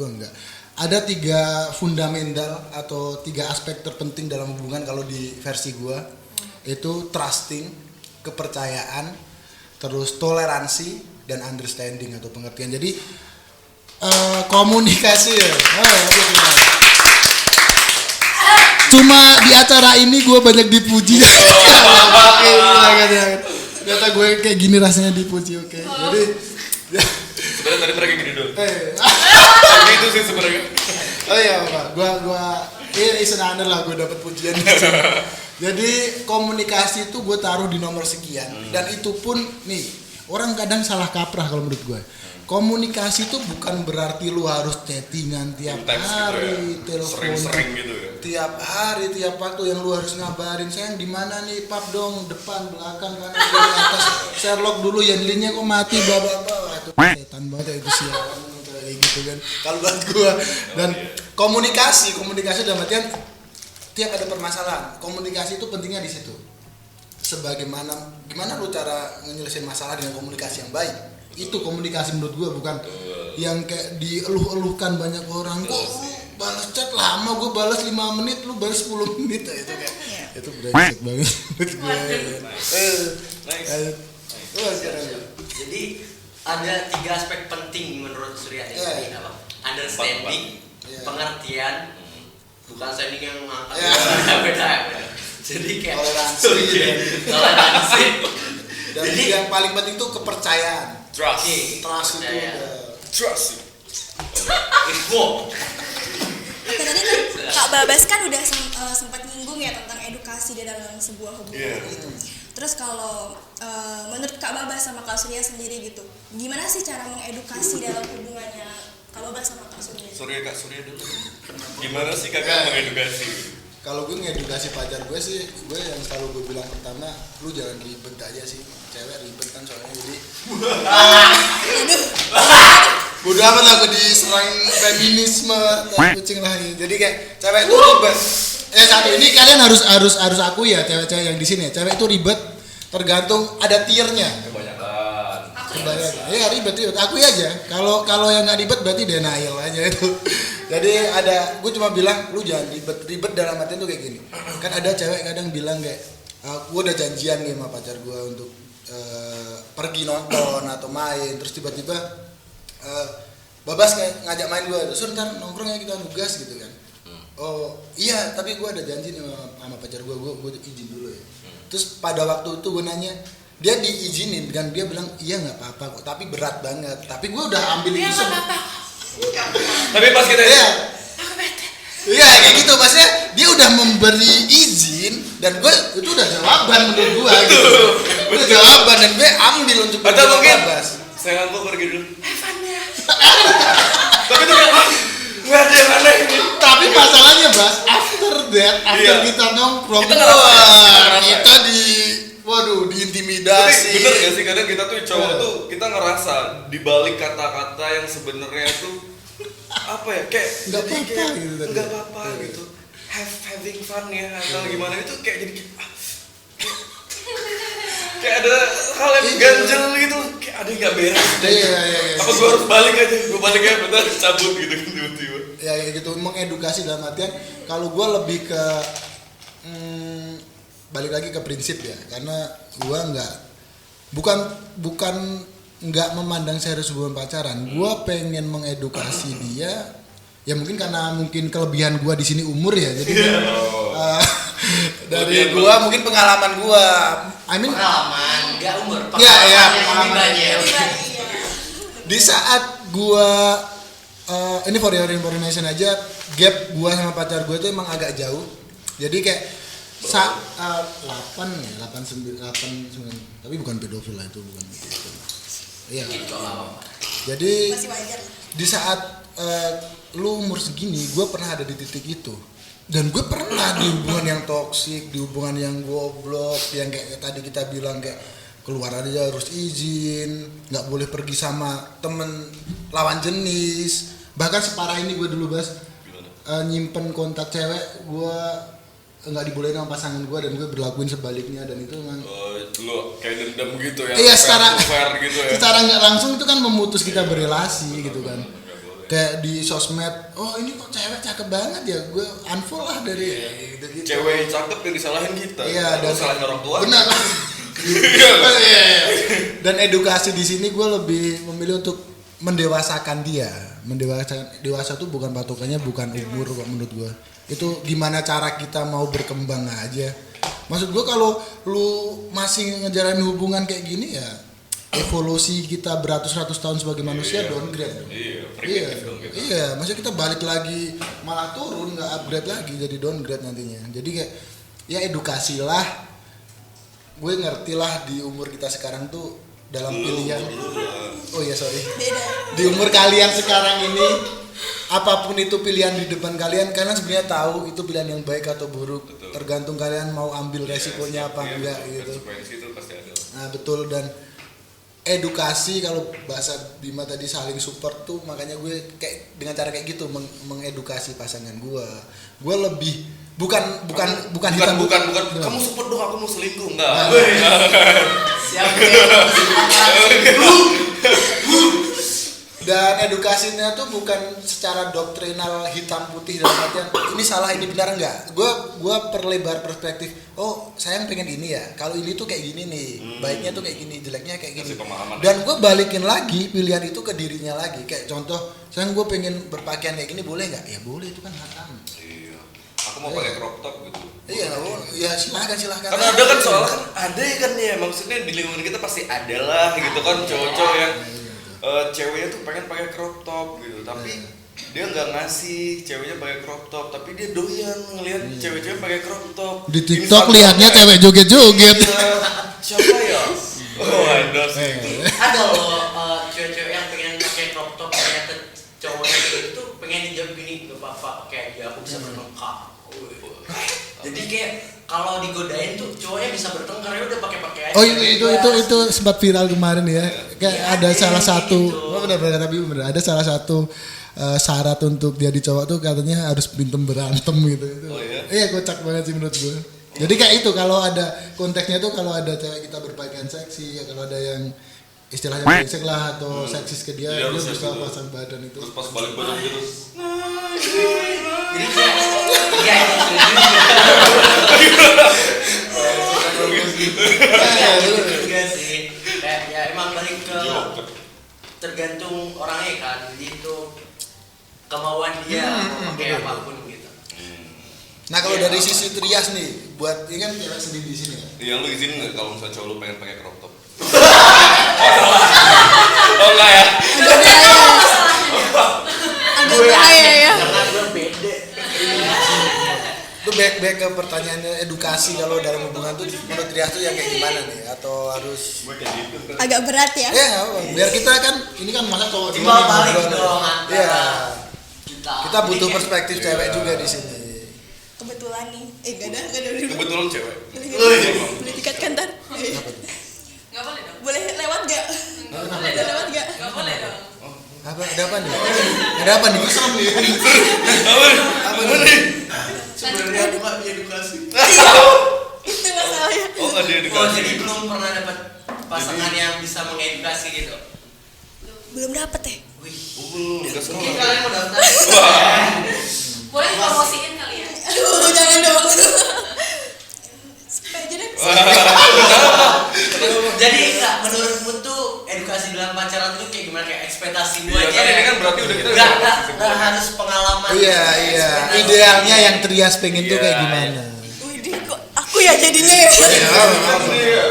enggak. Ada 3 fundamental atau 3 aspek terpenting dalam hubungan kalau di versi gua. Itu trusting, kepercayaan, terus toleransi dan understanding atau pengertian. Jadi komunikasi ya. Cuma di acara ini gua banyak dipuji. Ternyata gue kayak gini rasanya dipuji, oke. Jadi Sebenarnya tadi mereka gini dulu. Gitu sih sebenarnya. oh iya Pak, gua is an honor lah gue dapet pujian di sini. Jadi komunikasi itu gue taruh di nomor sekian, dan itu pun nih orang kadang salah kaprah kalau menurut gue. Komunikasi itu bukan berarti lu harus chattingan tiap Intens gitu hari, ya. telepon Sering-sering gitu ya. tiap hari, tiap waktu yang lu harus ngabarin, sayang di mana nih, pap dong, depan, belakang, kanan, kiri, atas, Sherlock dulu, ya linknya kok mati, bla itu setan banget itu sialan kayak gitu kan kalau buat gua. Dan komunikasi dalam artian tiap ada permasalahan, komunikasi itu pentingnya di situ. Gimana lu cara menyelesaikan masalah dengan komunikasi yang baik. Itu komunikasi menurut gua, bukan yang kayak dieluh-eluhkan banyak orang. Kok balas chat lama, gue balas 5 menit, lu balas 10 menit. Itu kayak itu brengsek banget menurut gue. Jadi ada 3 aspek penting menurut Surya ini. Iya. Apa? Understanding, Iya. pengertian, bukan standing yang ngangkat. Iya. Beda. Jadi kayak Toleransi. Dan Jadi yang paling penting itu kepercayaan. Trust. Trust itu Percaya. Trust. Info. Oke, tadi kan Kak Babas kan udah sempat nyinggung ya tentang edukasi di dalam sebuah hubungan. Iya. Terus kalau menurut Kak Babas sama Kak Surya sendiri gitu, gimana sih cara mengedukasi dalam hubungannya Kak Babas sama Kak Surya? Kak Surya dulu. Gimana sih kakak mengedukasi? kalau gue ngedukasi pacar gue sih, gue yang selalu gue bilang pertama, lu jangan ribet aja sih, cewek ribet kan soalnya jadi. Udah amat lah gue diserang feminisme, tai kucing lah ini. Jadi kayak cewek itu ribet. Satu ini kalian harus aku ya, cewek-cewek yang di sini, cewek itu ribet tergantung ada tiernya. Kebanyakan. Iya ribet. Aku aja. Kalau yang nggak ribet berarti denial aja itu. Jadi gue cuma bilang lu jangan ribet dalam artian tuh kayak gini. Kan ada cewek kadang bilang kayak, gue udah janjian nih sama pacar gue untuk pergi nonton atau main, terus tiba-tiba Babas kayak ngajak main gue, terus ntar nongkrong ya kita nugas gitu kan. Oh iya, tapi gue ada janji nih sama pacar gue izin dulu ya. Terus pada waktu itu gue nanya, dia diizinin dan dia bilang iya nggak apa-apa kok, tapi berat banget. Tapi gue udah ambil itu semua. Tapi pas kita iya kayak gitu, maksudnya dia udah memberi izin dan gue itu udah jawaban menurut gue gitu. Udah jawaban dan gue ambil untuk atau mungkin Babas. saya gue pergi dulu. Tapi itu nggak ada yang aneh ini. Tapi masalahnya Bas, after kita nongkrong, kita diintimidasi. Tapi bener gak sih kadang kita tuh cowok tuh kita ngerasa dibalik kata-kata yang sebenarnya tuh apa ya kayak nggak apa-apa gitu. Nggak apa-apa gitu. Having fun ya atau gimana itu kayak jadi kayak ada hal yang ganjel gitu, kayak ada yang nggak beres. Iya. Apa gue harus balik aja? Gue balik aja, bentar cabut gitu kan tiba-tiba. Ya kayak gitu, mengedukasi dalam artian kalau gue lebih ke balik lagi ke prinsip ya, karena gue bukan nggak memandang serius hubungan pacaran. Gue pengen mengedukasi dia, ya mungkin karena kelebihan gue di sini umur ya, jadi dari gue mungkin pengalaman gue, pengalaman nggak umur, ya pengalaman banyak. Di saat gue ini for your information aja, gap gue sama pacar gue itu emang agak jauh, jadi kayak 8 9, tapi bukan pedofil lah itu, bukan pedofil. Iya. Jadi di saat lu umur segini, gue pernah ada di titik itu, dan gue pernah di hubungan yang toksik, di hubungan yang goblok, yang kayak tadi kita bilang kayak keluar aja harus izin, nggak boleh pergi sama temen lawan jenis, bahkan separah ini gue dulu nyimpen kontak cewek gue nggak dibolehin sama pasangan gue, dan gue berlakuin sebaliknya, dan itu emang lu kayak dendam gitu ya. Iya, secara gitu ya. secara nggak langsung itu kan memutus kita berelasi gitu kan. Kayak di sosmed, oh ini kok cewek cakep banget ya, gue unfollow lah dari gitu. Cewek yang cakep yang disalahin kita. Iya, dan salahin orang tua. benar. Dan edukasi di sini gue lebih memilih untuk mendewasakan dia. Dewasa tuh bukan patokannya, bukan umur kok menurut gue. Itu gimana cara kita mau berkembang aja. Maksud gue kalau lu masih ngejalanin hubungan kayak gini ya, evolusi kita beratus-ratus tahun sebagai manusia downgrade. Iya, maksudnya kita balik lagi malah turun, nggak upgrade lagi, jadi downgrade nantinya. Jadi kayak ya edukasilah. Gue ngerti lah di umur kita sekarang tuh dalam pilihan. Oh iya sorry. Di umur kalian sekarang ini, apapun itu pilihan di depan kalian sebenarnya tahu itu pilihan yang baik atau buruk. Betul. Tergantung kalian mau ambil resikonya apa enggak gitu. Itu pasti ada. Nah betul, dan edukasi kalau bahasa Bima tadi saling support tuh, makanya gue kayak dengan cara kayak gitu mengedukasi pasangan gue lebih bukan kamu support dong aku mau selingkuh enggak. Siap. Dan edukasinya tuh bukan secara doktrinal hitam putih dalam artian ini salah ini benar enggak. Gue perlebar perspektif. Oh, sayang pengen ini ya. Kalau ini tuh kayak gini nih. Baiknya tuh kayak gini, jeleknya kayak gini. Dan gue balikin lagi pilihan itu ke dirinya lagi. Kayak contoh, sayang gue pengen berpakaian kayak gini, boleh enggak? Ya boleh, itu kan hak kamu. Iya. Aku mau pakai crop top gitu. Iya, ya silakan. Karena ada kan soalnya kan ada kan ya, maksudnya di lingkungan kita pasti ada lah gitu kan cowok-cowok yang ceweknya tuh pengen pakai crop top gitu, tapi dia nggak ngasih ceweknya pakai crop top, tapi dia doyan ngelihat cewek-cewek pakai crop top. Di TikTok lihatnya cewek joget-joget. Siapa ya? Oh ada sih. Ada loh cewek-cewek yang pengen pakai crop top, ternyata cowoknya itu pengen pengen dijawab gini, gak apa-apa, kayak dia aku bisa bertengkar. Jadi kayak kalau digodain tuh cowoknya bisa bertengkar ya udah pakai aja. Oh itu sempat viral kemarin ya. Kayak Iya, ada salah kayak satu, gitu. benar tapi benar ada salah satu syarat untuk jadi cowok tuh katanya harus pintar berantem gitu. Oh, iya? Iya kocak banget sih menurut gue. Jadi kayak itu kalau ada konteksnya tuh kalau ada cewek kita berpakaian seksi ya kalau ada yang istilahnya brengsek lah atau seksis ke dia, Iya, dia harus bisa gitu. pasang badan itu. Terus pas balik badan gitu. Jadi kayak ya itu juga sih. Kayak ya emang balik ke tergantung orangnya kan. Jadi itu kemauan dia mau pakai apapun gitu. Nah kalau Iya, dari apa? sisi Trias nih, buat ini kan cewek sendiri di sini ya. Iya lu izin nggak kalau misalnya cowok lu pengen pakai crop top? Oh enggak ya? Agak bahaya ya. Karena gue beda. Itu back ke pertanyaannya edukasi kalau dalam hubungan tuh menurut Trias tuh yang kayak gimana nih? Atau harus Agak berat ya. ya nggak apa-apa. Biar kita kan ini kan masa cowok Timbal nih balik ngobrol. dong Iya. antara Kita butuh Jadi perspektif Iya. cewek juga di sini. Kebetulan nih. Gak ada dulu. Kebetulan cewek. Boleh dikatkan ntar. Nggak boleh dong. Boleh lewat gak? Nggak Boleh lewat gak? Nggak boleh dong. Apa ada apa nih? Ada apa nih? Gue serem nih. Apa nih? sebenarnya bukan edukasi. Itu masalahnya. Oh nggak dia Oh dikasih. jadi belum pernah dapat pasangan yang bisa mengedukasi gitu. Belum dapet ya? Wih. Udah Mungkin sekolah. kalian mau daftar? Boleh dipromosiin kali ya. Aduh, jangan dong. Supaya aja deh. Jadi enggak menurutmu tuh edukasi dalam pacaran tuh kayak gimana kayak ekspektasi gua Iya, aja. kan ini kan berarti udah kita Enggak, udah enggak, posisi enggak harus pengalaman. Iya gitu, iya. ekspektasi. Idealnya yang Trias pengen tuh Iya, kayak gimana? Widih, kok aku ya jadinya ya? Iya.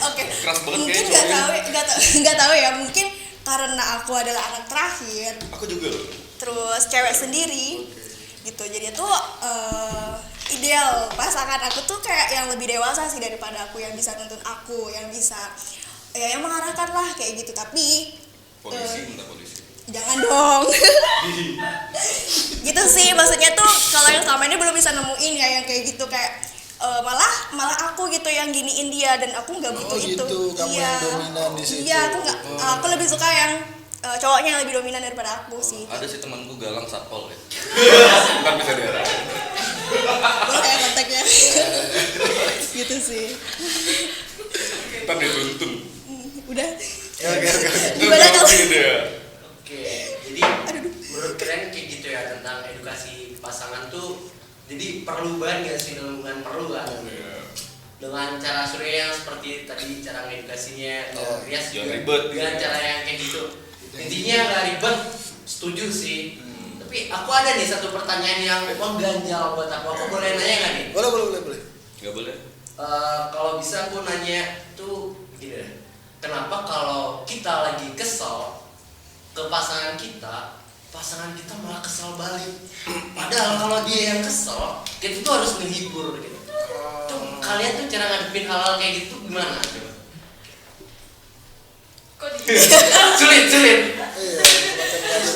Oke. Keras banget Mungkin kayaknya nggak tahu ya. Mungkin karena aku adalah anak terakhir, Aku juga loh. terus cewek sendiri, gitu. Jadi tuh ideal pasangan aku tuh kayak yang lebih dewasa sih daripada aku, yang bisa nuntun aku, yang bisa ya yang mengarahkan lah kayak gitu. Tapi Polisi, minta polisi. jangan dong. Gitu sih maksudnya tuh kalau yang selama ini belum bisa nemuin ya yang kayak gitu kayak malah aku gitu yang giniin dia dan aku nggak butuh Oh, itu. gitu, kamu yang dominan di situ. Iya, aku nggak. Aku lebih suka yang cowoknya yang lebih dominan daripada aku sih. Ada sih temanku galang satpol ya. Ntar bisa diarahin. Boleh ya kontaknya. Gitu sih. Ntar dituntun. Udah. Oke. Gimana kalau Gitu ya. Oke, jadi menurut kalian kayak gitu ya tentang edukasi pasangan tuh jadi perlu banget nggak sih dalam hubungan perlu kan? Iya. Dengan cara Surya yang seperti tadi cara ngedukasinya kalau Rias Jangan juga ribet. dengan cara yang kayak gitu intinya nggak ribet, setuju sih. Tapi aku ada nih satu pertanyaan yang mengganjal buat aku boleh nanya nggak nih? Boleh. Nggak boleh. Kalau bisa aku nanya tuh gini deh, kenapa kalau kita lagi kesel ke pasangan kita malah kesel balik. Padahal kalau dia yang kesel, kita tuh harus menghibur gitu. Tuh, kalian tuh cara ngadepin hal-hal kayak gitu gimana? Coba. Kok di Sulit. Iya.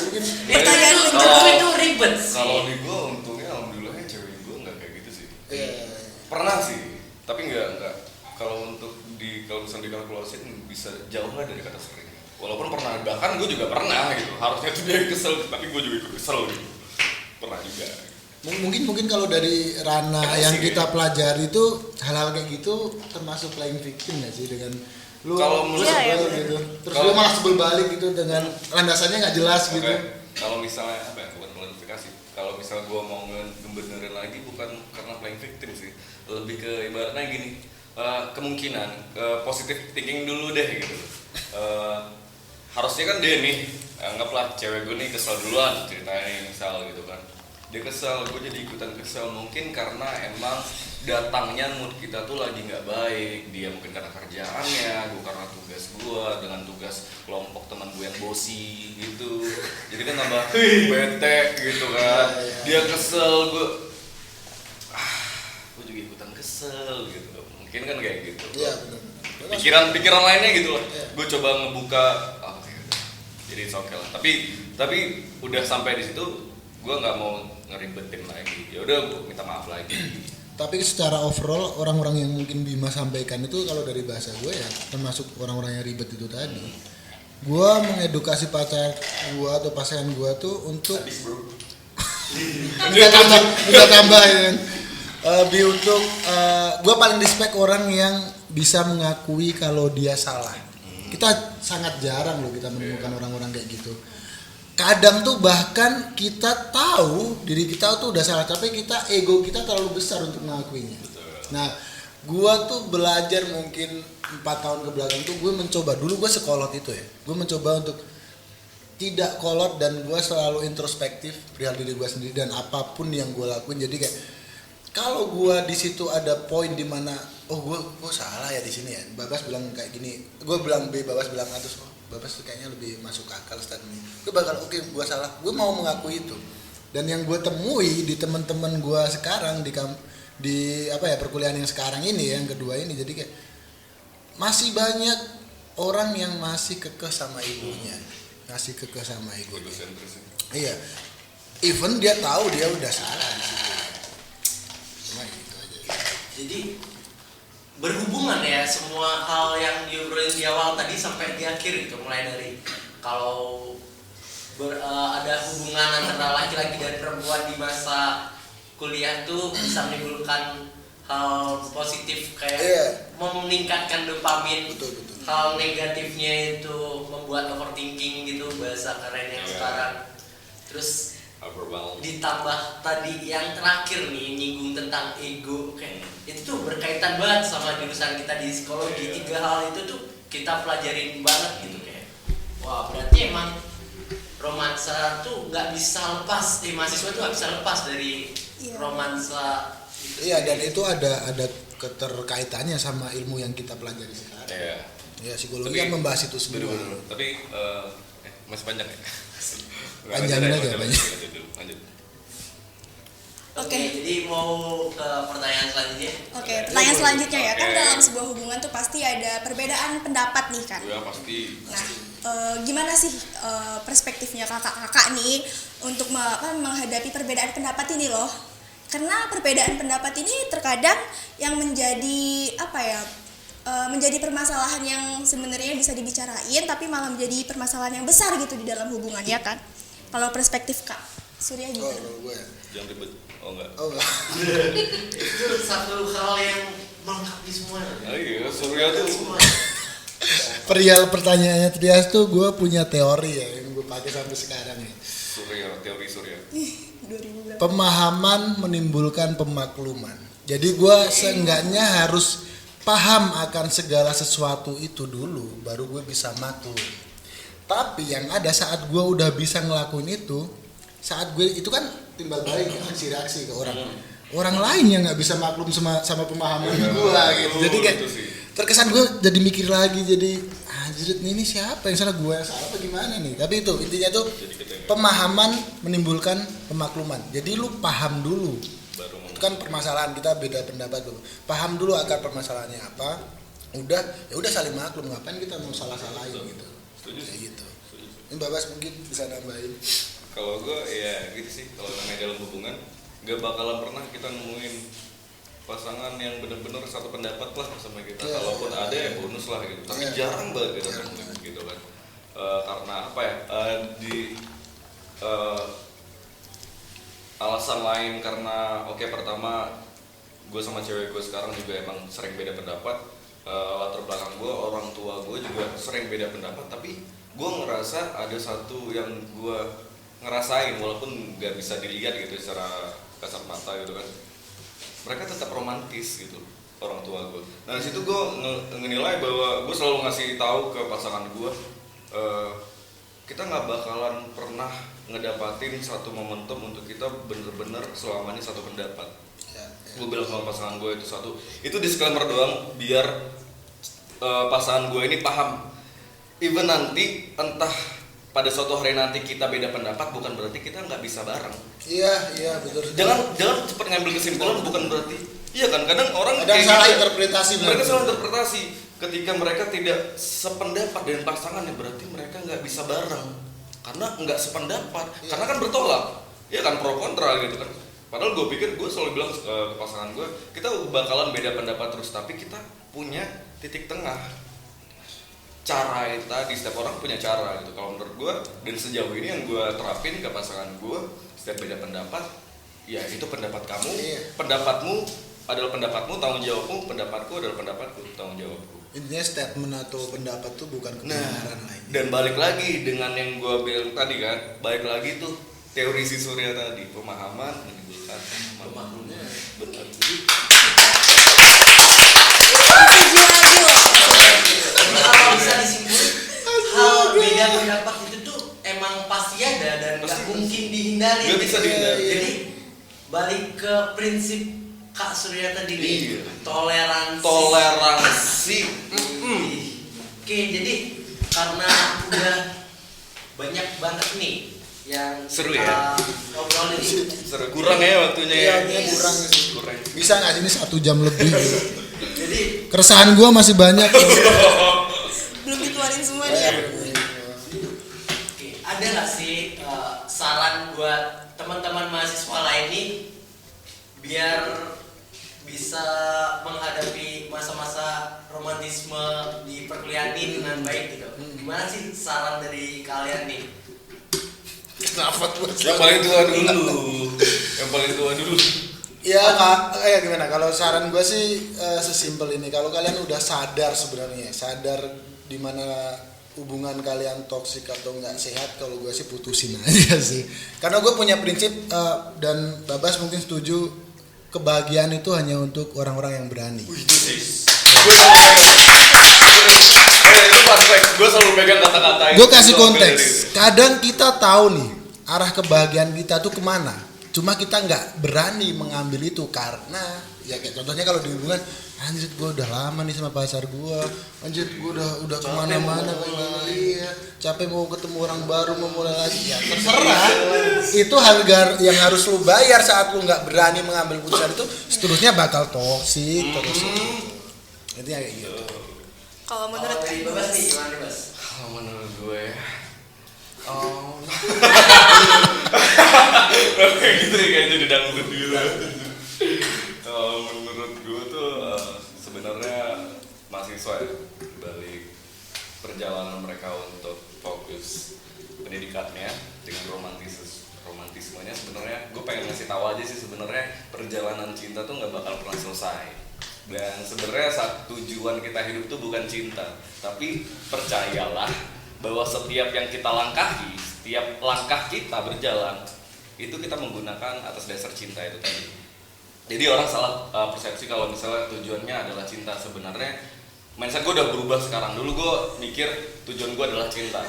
Mungkin Pertanyaan itu, menjawab. itu ribet sih. Kalau di gua untungnya alhamdulillah cewek gua nggak kayak gitu sih. iya. Pernah sih, tapi nggak. Kalau untuk kalau misalnya dikalkulasi bisa jauh lah dari kata sering. Walaupun pernah, bahkan gue juga pernah gitu. Harusnya tuh dia yang kesel, tapi gue juga ikut kesel gitu. Pernah juga. Mungkin kalau dari ranah Emang yang sih, kita pelajari itu hal-hal kayak gitu termasuk playing victim nggak sih dengan lu Kalau lu menurut- sebel Iya, iya, gitu terus Kalau- lu malah sebel balik gitu dengan landasannya nggak jelas Oke, gitu. kalau misalnya apa ya, bukan klarifikasi. Kalau misalnya gue mau ngebenerin lagi bukan karena playing victim sih, lebih ke ibaratnya gini, kemungkinan positive thinking dulu deh gitu. Harusnya kan dia nih, anggaplah cewek gue nih kesel duluan ceritain misal gitu kan. Dia kesel, gue jadi ikutan kesel mungkin karena emang datangnya mood kita tuh lagi nggak baik. Dia mungkin karena kerjaannya, gue karena tugas gue dengan tugas kelompok teman gue yang bosi gitu. Jadi kan tambah bete gitu kan. Dia kesel, gue juga ikutan kesel gitu. Mungkin kan kayak gitu. Iya benar. Pikiran lainnya gitu lah. Iya. Gue coba ngebuka jadi it's okay lah. Tapi udah sampai di situ gue nggak mau ngeribetin lagi, ya udah gue minta maaf lagi. Tapi secara overall orang-orang yang mungkin Bima sampaikan itu kalau dari bahasa gue ya termasuk orang-orang yang ribet itu tadi. Gue mengedukasi pacar gue atau pasangan gue tuh untuk minta tambah ya kan. Lebih untuk gue paling respect orang yang bisa mengakui kalau dia salah. Kita sangat jarang loh kita menemukan orang-orang kayak gitu. Kadang tuh bahkan kita tahu diri kita tuh udah salah, tapi ego kita terlalu besar untuk mengakuinya. Nah, gua tuh belajar mungkin 4 tahun ke belakang tuh gue mencoba, dulu gue sekolot itu ya. Gue mencoba untuk tidak kolot dan gue selalu introspektif perihal diri gue sendiri dan apapun yang gue lakuin. Jadi kayak kalau gue di situ ada poin di mana gue salah ya di sini ya. Babas bilang kayak gini, gue bilang B, Babas bilang A, terus Babas kayaknya lebih masuk akal statement ini. Gue bakal oke, gue salah. Gue mau mengakui itu. Dan yang gue temui di teman-teman gue sekarang di perkuliahan yang sekarang ini yang kedua ini, jadi kayak masih banyak orang yang masih kekeh sama ibunya, masih kekeh sama ego. Iya. Even dia tahu dia udah salah di situ. Cuma gitu aja. Jadi berhubungan ya semua hal yang diobrolin di awal tadi sampai di akhir gitu, mulai dari kalau ada hubungan antara laki-laki dan perempuan di masa kuliah tuh bisa menimbulkan hal positif kayak meningkatkan dopamin. Betul. Hal negatifnya itu membuat overthinking gitu, bahasa keren yang sekarang. Terus ditambah tadi yang terakhir nih nyinggung tentang ego, kayak itu tuh berkaitan banget sama jurusan kita di psikologi. 3 hal itu tuh kita pelajarin banget gitu, kayak wah berarti emang romansa tuh nggak bisa lepas, mahasiswa tuh nggak bisa lepas dari romansa itu. Iya, dan itu ada keterkaitannya sama ilmu yang kita pelajari sekarang. Ya, psikologi kan membahas itu semua. Tapi masih panjang ya. Panjangin aja. Lanjut. Oke. Jadi mau ke pertanyaan selanjutnya. Oke, pertanyaan selanjutnya ya, kan dalam sebuah hubungan tuh pasti ada perbedaan pendapat nih kan. Ya pasti. Nah, gimana sih perspektifnya kakak-kakak nih untuk menghadapi perbedaan pendapat ini loh? Karena perbedaan pendapat ini terkadang yang menjadi menjadi permasalahan yang sebenarnya bisa dibicarain tapi malah menjadi permasalahan yang besar gitu di dalam hubungan ya kan. Kalau perspektif Kak Surya gitu. Kalau gue Jangan ribet. Enggak. Itu satu hal yang melengkapi semua. Iya, Surya tuh Semua. perihal pertanyaannya Trias tuh gue punya teori ya yang gue pakai sampai sekarang ya. teori Surya. 2000 berapa? Pemahaman menimbulkan pemakluman. Jadi gue seenggaknya harus paham akan segala sesuatu itu dulu baru gue bisa maklum. Tapi yang ada saat gue udah bisa ngelakuin itu, saat gue itu kan timbal balik reaksi ke orang lain yang nggak bisa maklum sama pemahaman gue gitu. Jadi kayak terkesan gue jadi mikir lagi, jadi anjir ini siapa yang salah, gue yang salah apa gimana nih. Tapi itu intinya tuh pemahaman menimbulkan pemakluman. Jadi lu paham dulu. Itu kan permasalahan kita beda pendapat dulu. Paham dulu akar permasalahannya apa. Ya udah saling maklum, ngapain kita mau salah-salahin gitu. Setuju sih. Kayak gitu. Ini Babas mungkin bisa nambahin. Kalau gue ya gitu sih, kalau namanya dalam hubungan gak bakalan pernah kita nemuin pasangan yang benar-benar satu pendapat lah sama kita. Kalaupun ada ya bonus lah gitu. Tapi jarang banget kita nemuin gitu kan. Karena apa ya? Alasan lain karena pertama gue sama cewek gue sekarang juga emang sering beda pendapat. Latar belakang gue, orang tua gue juga sering beda pendapat, tapi gue ngerasa ada satu yang gue ngerasain walaupun nggak bisa dilihat gitu secara kasat mata gitu kan, mereka tetap romantis gitu orang tua gue. Nah situ gue ngenilai bahwa gue selalu ngasih tahu ke pasangan gue, kita nggak bakalan pernah ngedapatin satu momentum untuk kita bener-bener selamanya satu pendapat. Gue bilang sama pasangan gue itu disclaimer doang biar pasangan gue ini paham. Even nanti entah pada suatu hari nanti kita beda pendapat bukan berarti kita nggak bisa bareng. Iya betul. Jangan cepat ngambil kesimpulan, bukan berarti. Iya kan, kadang orang salah interpretasi. Mereka salah interpretasi. ketika mereka tidak sependapat dengan pasangannya, berarti mereka nggak bisa bareng karena nggak sependapat, karena kan bertolak, ya kan, pro kontra gitu kan. Padahal gue pikir, gue selalu bilang ke pasangan gue, kita bakalan beda pendapat terus, tapi kita punya titik tengah. Cara itu tadi, setiap orang punya cara gitu. Kalau menurut gue, dan sejauh ini yang gue terapin ke pasangan gue, setiap beda pendapat, ya itu pendapat kamu, pendapatmu adalah pendapatmu, tanggung jawabmu, pendapatku adalah pendapatku, tanggung jawabku. Intinya statement atau pendapat tuh bukan kebenaran lagi. Dan balik lagi dengan yang gue bilang tadi kan, balik lagi tuh teori si Surya tadi, pemahaman menimbulkan pemahamannya. Benar. Kalau bisa disimpulkan, hal beda pendapat itu tuh emang pasti ada dan nggak mungkin dihindari. Nggak bisa dihindari. Jadi balik ke prinsip Kak Surya tadi nih, Iya. toleransi. Oke, jadi karena udah banyak banget nih yang Seru kita ya? obrolin nih. Seru, kurang ya waktunya ya. Iya, kurang sih. Kurang. Bisa nggak sih ini 1 jam lebih? Jadi Keresahan gue masih banyak. Belum dikeluarin semua nih ya. oke, ada nggak sih saran buat teman-teman mahasiswa lain nih biar bisa menghadapi masa-masa romantisme di perkuliahan ini dengan baik gitu? Gimana sih saran dari kalian nih? Kenapa tuh? Yang paling tua dulu. Yang paling tua dulu. Ya kak, gimana? Kalau saran gue sih sesimpel ini. Kalau kalian udah sadar sebenarnya, sadar di mana hubungan kalian toksik atau nggak sehat, kalau gue sih putusin aja sih. Karena gue punya prinsip dan Babas mungkin setuju, kebahagiaan itu hanya untuk orang-orang yang berani. Itu sih. Itu fun fact. Gue selalu pegang kata-kata itu. Gue kasih konteks. Kadang kita tahu nih arah kebahagiaan kita tuh kemana. Cuma kita nggak berani mengambil itu karena ya kayak contohnya kalau di hubungan, anjir gue udah lama nih sama pacar gue, anjir gue udah kemana-mana, iya, capek mau ketemu orang baru, mau mulai lagi, ya terserah. Itu harga yang harus lu bayar saat lu nggak berani mengambil keputusan itu, seterusnya bakal toksik terus. Itu kayak gitu. Kalau menurut Dari Babas nih gimana nih, Bas? Kalau menurut gue, gitu ya, kayak jadi dangdut gitu. Kalau menurut gue tuh sebenarnya mahasiswa ya, balik perjalanan mereka untuk fokus pendidikannya dengan romantismenya, sebenarnya gue pengen ngasih tahu aja sih, sebenarnya perjalanan cinta tuh nggak bakal pernah selesai. Dan sebenarnya tujuan kita hidup tuh bukan cinta, tapi percayalah bahwa setiap yang kita langkahi, setiap langkah kita berjalan itu kita menggunakan atas dasar cinta itu tadi. Jadi orang salah persepsi kalau misalnya tujuannya adalah cinta. Sebenarnya mindset gue udah berubah sekarang. Dulu gue mikir tujuan gue adalah cinta.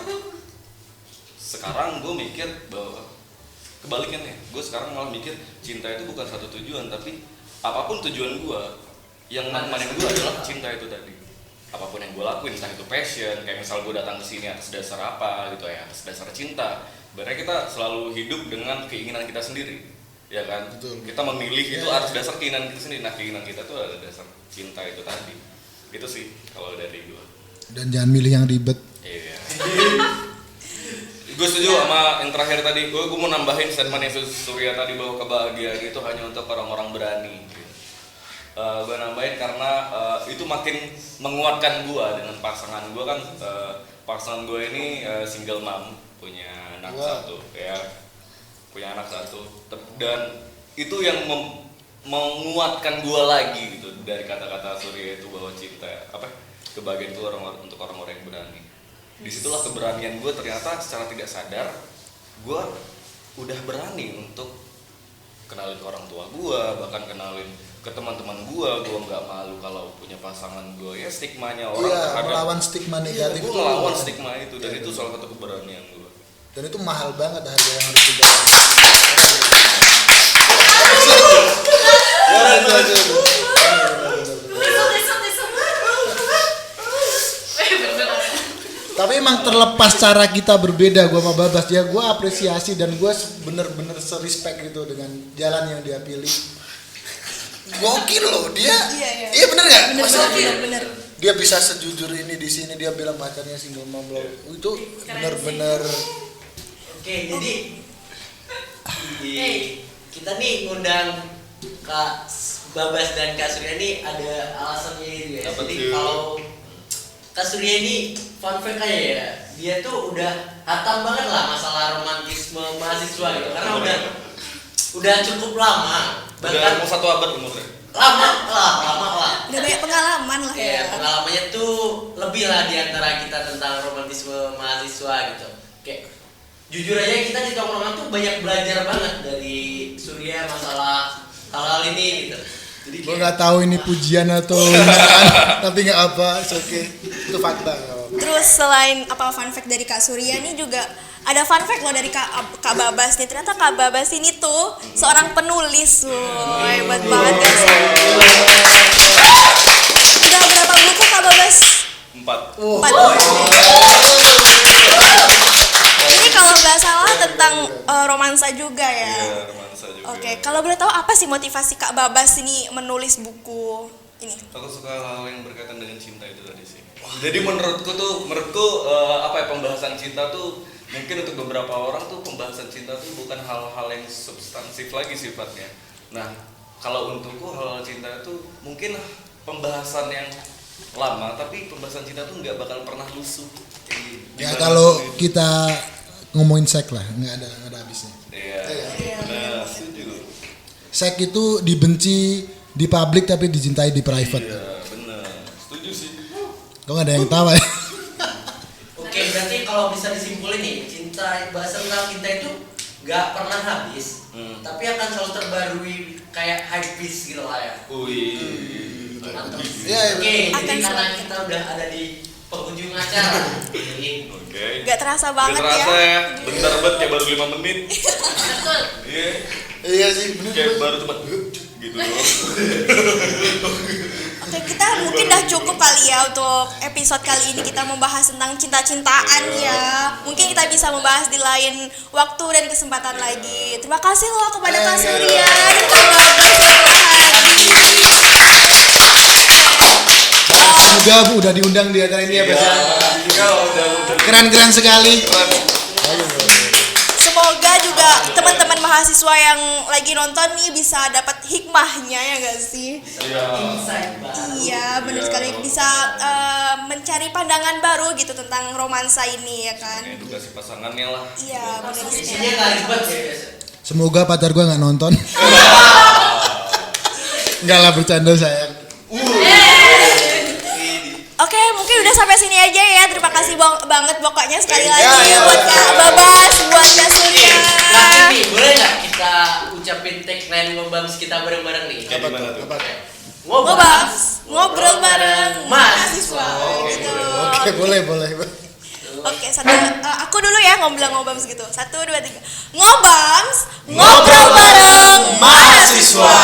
Sekarang gue mikir bahwa kebalikannya. Gue sekarang malah mikir cinta itu bukan satu tujuan, tapi apapun tujuan gue, yang nemenin gue adalah cinta itu tadi. Apapun yang gue lakuin, entah itu passion, kayak misal gue datang ke sini atas dasar apa gitu ya, atas dasar cinta. Sebenarnya kita selalu hidup dengan keinginan kita sendiri, ya kan? Betul. Kita memilih itu atas dasar keinginan kita sendiri. Nah, keinginan kita tuh ada dasar cinta itu tadi. Itu sih kalau dari gue. Dan jangan milih yang ribet. Iya. Gue setuju sama yang terakhir tadi. Gue mau nambahin statement Surya tadi bahwa kebahagiaan itu hanya untuk orang-orang berani. Gue nambahin karena itu makin menguatkan gue dengan pasangan gue kan. Pasangan gue ini single mom, punya anak satu, ya, punya anak satu. Dan itu yang menguatkan gue lagi gitu dari kata-kata Surya itu bahwa cinta, kebahagiaan itu untuk orang-orang yang berani. Disitulah keberanian gue, ternyata secara tidak sadar gue udah berani untuk kenalin ke orang tua gue, bahkan kenalin ke teman-teman gue nggak malu kalau punya pasangan gue. Ya stigmanya orang terhadap, melawan stigma negatif gue itu. ngelawan stigma itu, dan itu salah satu keberanian gue. Dan itu mahal banget harga yang harus dibayar. Tapi emang terlepas cara kita berbeda, gue sama Babas ya, gue apresiasi dan gue bener-bener serespect gitu dengan jalan yang dia pilih. Gokil loh dia. Iya. Iya bener nggak? Bener, Maksudnya bener. dia bisa sejujur ini di sini, dia bilang pacarnya single mom loh. Itu benar-benar. Oke, jadi kita nih ngundang Kak Babas dan Kak Surya ini ada alasannya gitu ya. Apa Jadi tuh? kalau Kak Surya ini fun fact aja ya, dia tuh udah hatam banget lah masalah romantisme mahasiswa gitu, karena udah cukup lama, Udah bahkan mau 1 abad umurnya. lama lah. Udah banyak pengalaman lah ya. Pengalamannya tuh lebih lah diantara kita tentang romantisme mahasiswa gitu. Kayak jujur aja kita di tongkrongan tuh banyak belajar banget dari Surya masalah hal-hal ini gitu. Jadi Gue nggak tahu ini pujian atau hinaan, tapi nggak apa, oke. Itu fakta. Terus selain apa fun fact dari Kak Surya nih juga ada fun fact loh dari Kak Babas nih. Ternyata Kak Babas ini tuh seorang penulis. Wow, hebat banget ya. Udah berapa buku Kak Babas? 4. 4 Ini kalau nggak salah tentang romansa juga ya. Iya, romansa juga. Oke, kalau boleh tahu apa sih motivasi Kak Babas ini menulis buku ini? Aku suka hal yang berkaitan dengan cinta itu tadi sih. Jadi menurutku apa ya, pembahasan cinta tuh mungkin untuk beberapa orang tuh pembahasan cinta tuh bukan hal-hal yang substansif lagi sifatnya. Nah, kalau untukku hal-hal cinta itu mungkin pembahasan yang lama, tapi pembahasan cinta tuh nggak bakal pernah lusuh. Ya kalau kita ngomongin seks lah, nggak ada habisnya. Iya. Nah, setuju. Seks itu dibenci di publik tapi dicintai di private. Iya, benar. Setuju sih. Kok nggak ada yang tahu ya? Oke, berarti kalau bisa disimpulin nih, bahasa tentang cinta itu nggak pernah habis, tapi akan selalu terbarui kayak hype beast gitu lah ya. Wih. Mantap. Iya, iya. Oke, jadi Akan karena selalu. kita udah ada di penghujung acara, jadi Oke. Gak terasa banget Gak terasa ya. ya. Bentar banget kayak baru 5 menit. Betul. Iya. Iya sih, bener. Kayak baru cuma gitu doang. Oke, kita mungkin udah cukup kali ya untuk episode kali ini kita membahas tentang cinta-cintaan ya. Mungkin kita bisa membahas di lain waktu dan kesempatan lagi. Terima kasih loh kepada Kak Surya dan Kak Babas yang telah hadir. Semoga Bu udah diundang di acara ini ya, Bas. Keren-keren sekali. Semoga juga teman-teman mahasiswa yang lagi nonton nih bisa dapat hikmahnya ya gak sih? insight banget. Iya, benar sekali bisa mencari pandangan baru gitu tentang romansa ini ya kan? Edukasi pasangannya lah. Iya, benar Isinya sekali. nggak ribet ya biasa. Semoga pacar gue nggak nonton. Enggak lah, bercanda sayang. Oke, mungkin udah sampai sini aja ya. Terima kasih banget pokoknya sekali lagi buat Kak Babas, buat Kak Surya. Terakhir nih, boleh nggak kita ucapin tagline ngobams kita bareng-bareng nih? Kayak gimana tuh? Ngobams, ngobrol bareng mahasiswa gitu. Oke, boleh. Oke, aku dulu ya ngobams gitu. 1, 2, 3. Ngobams, ngobrol bareng mahasiswa.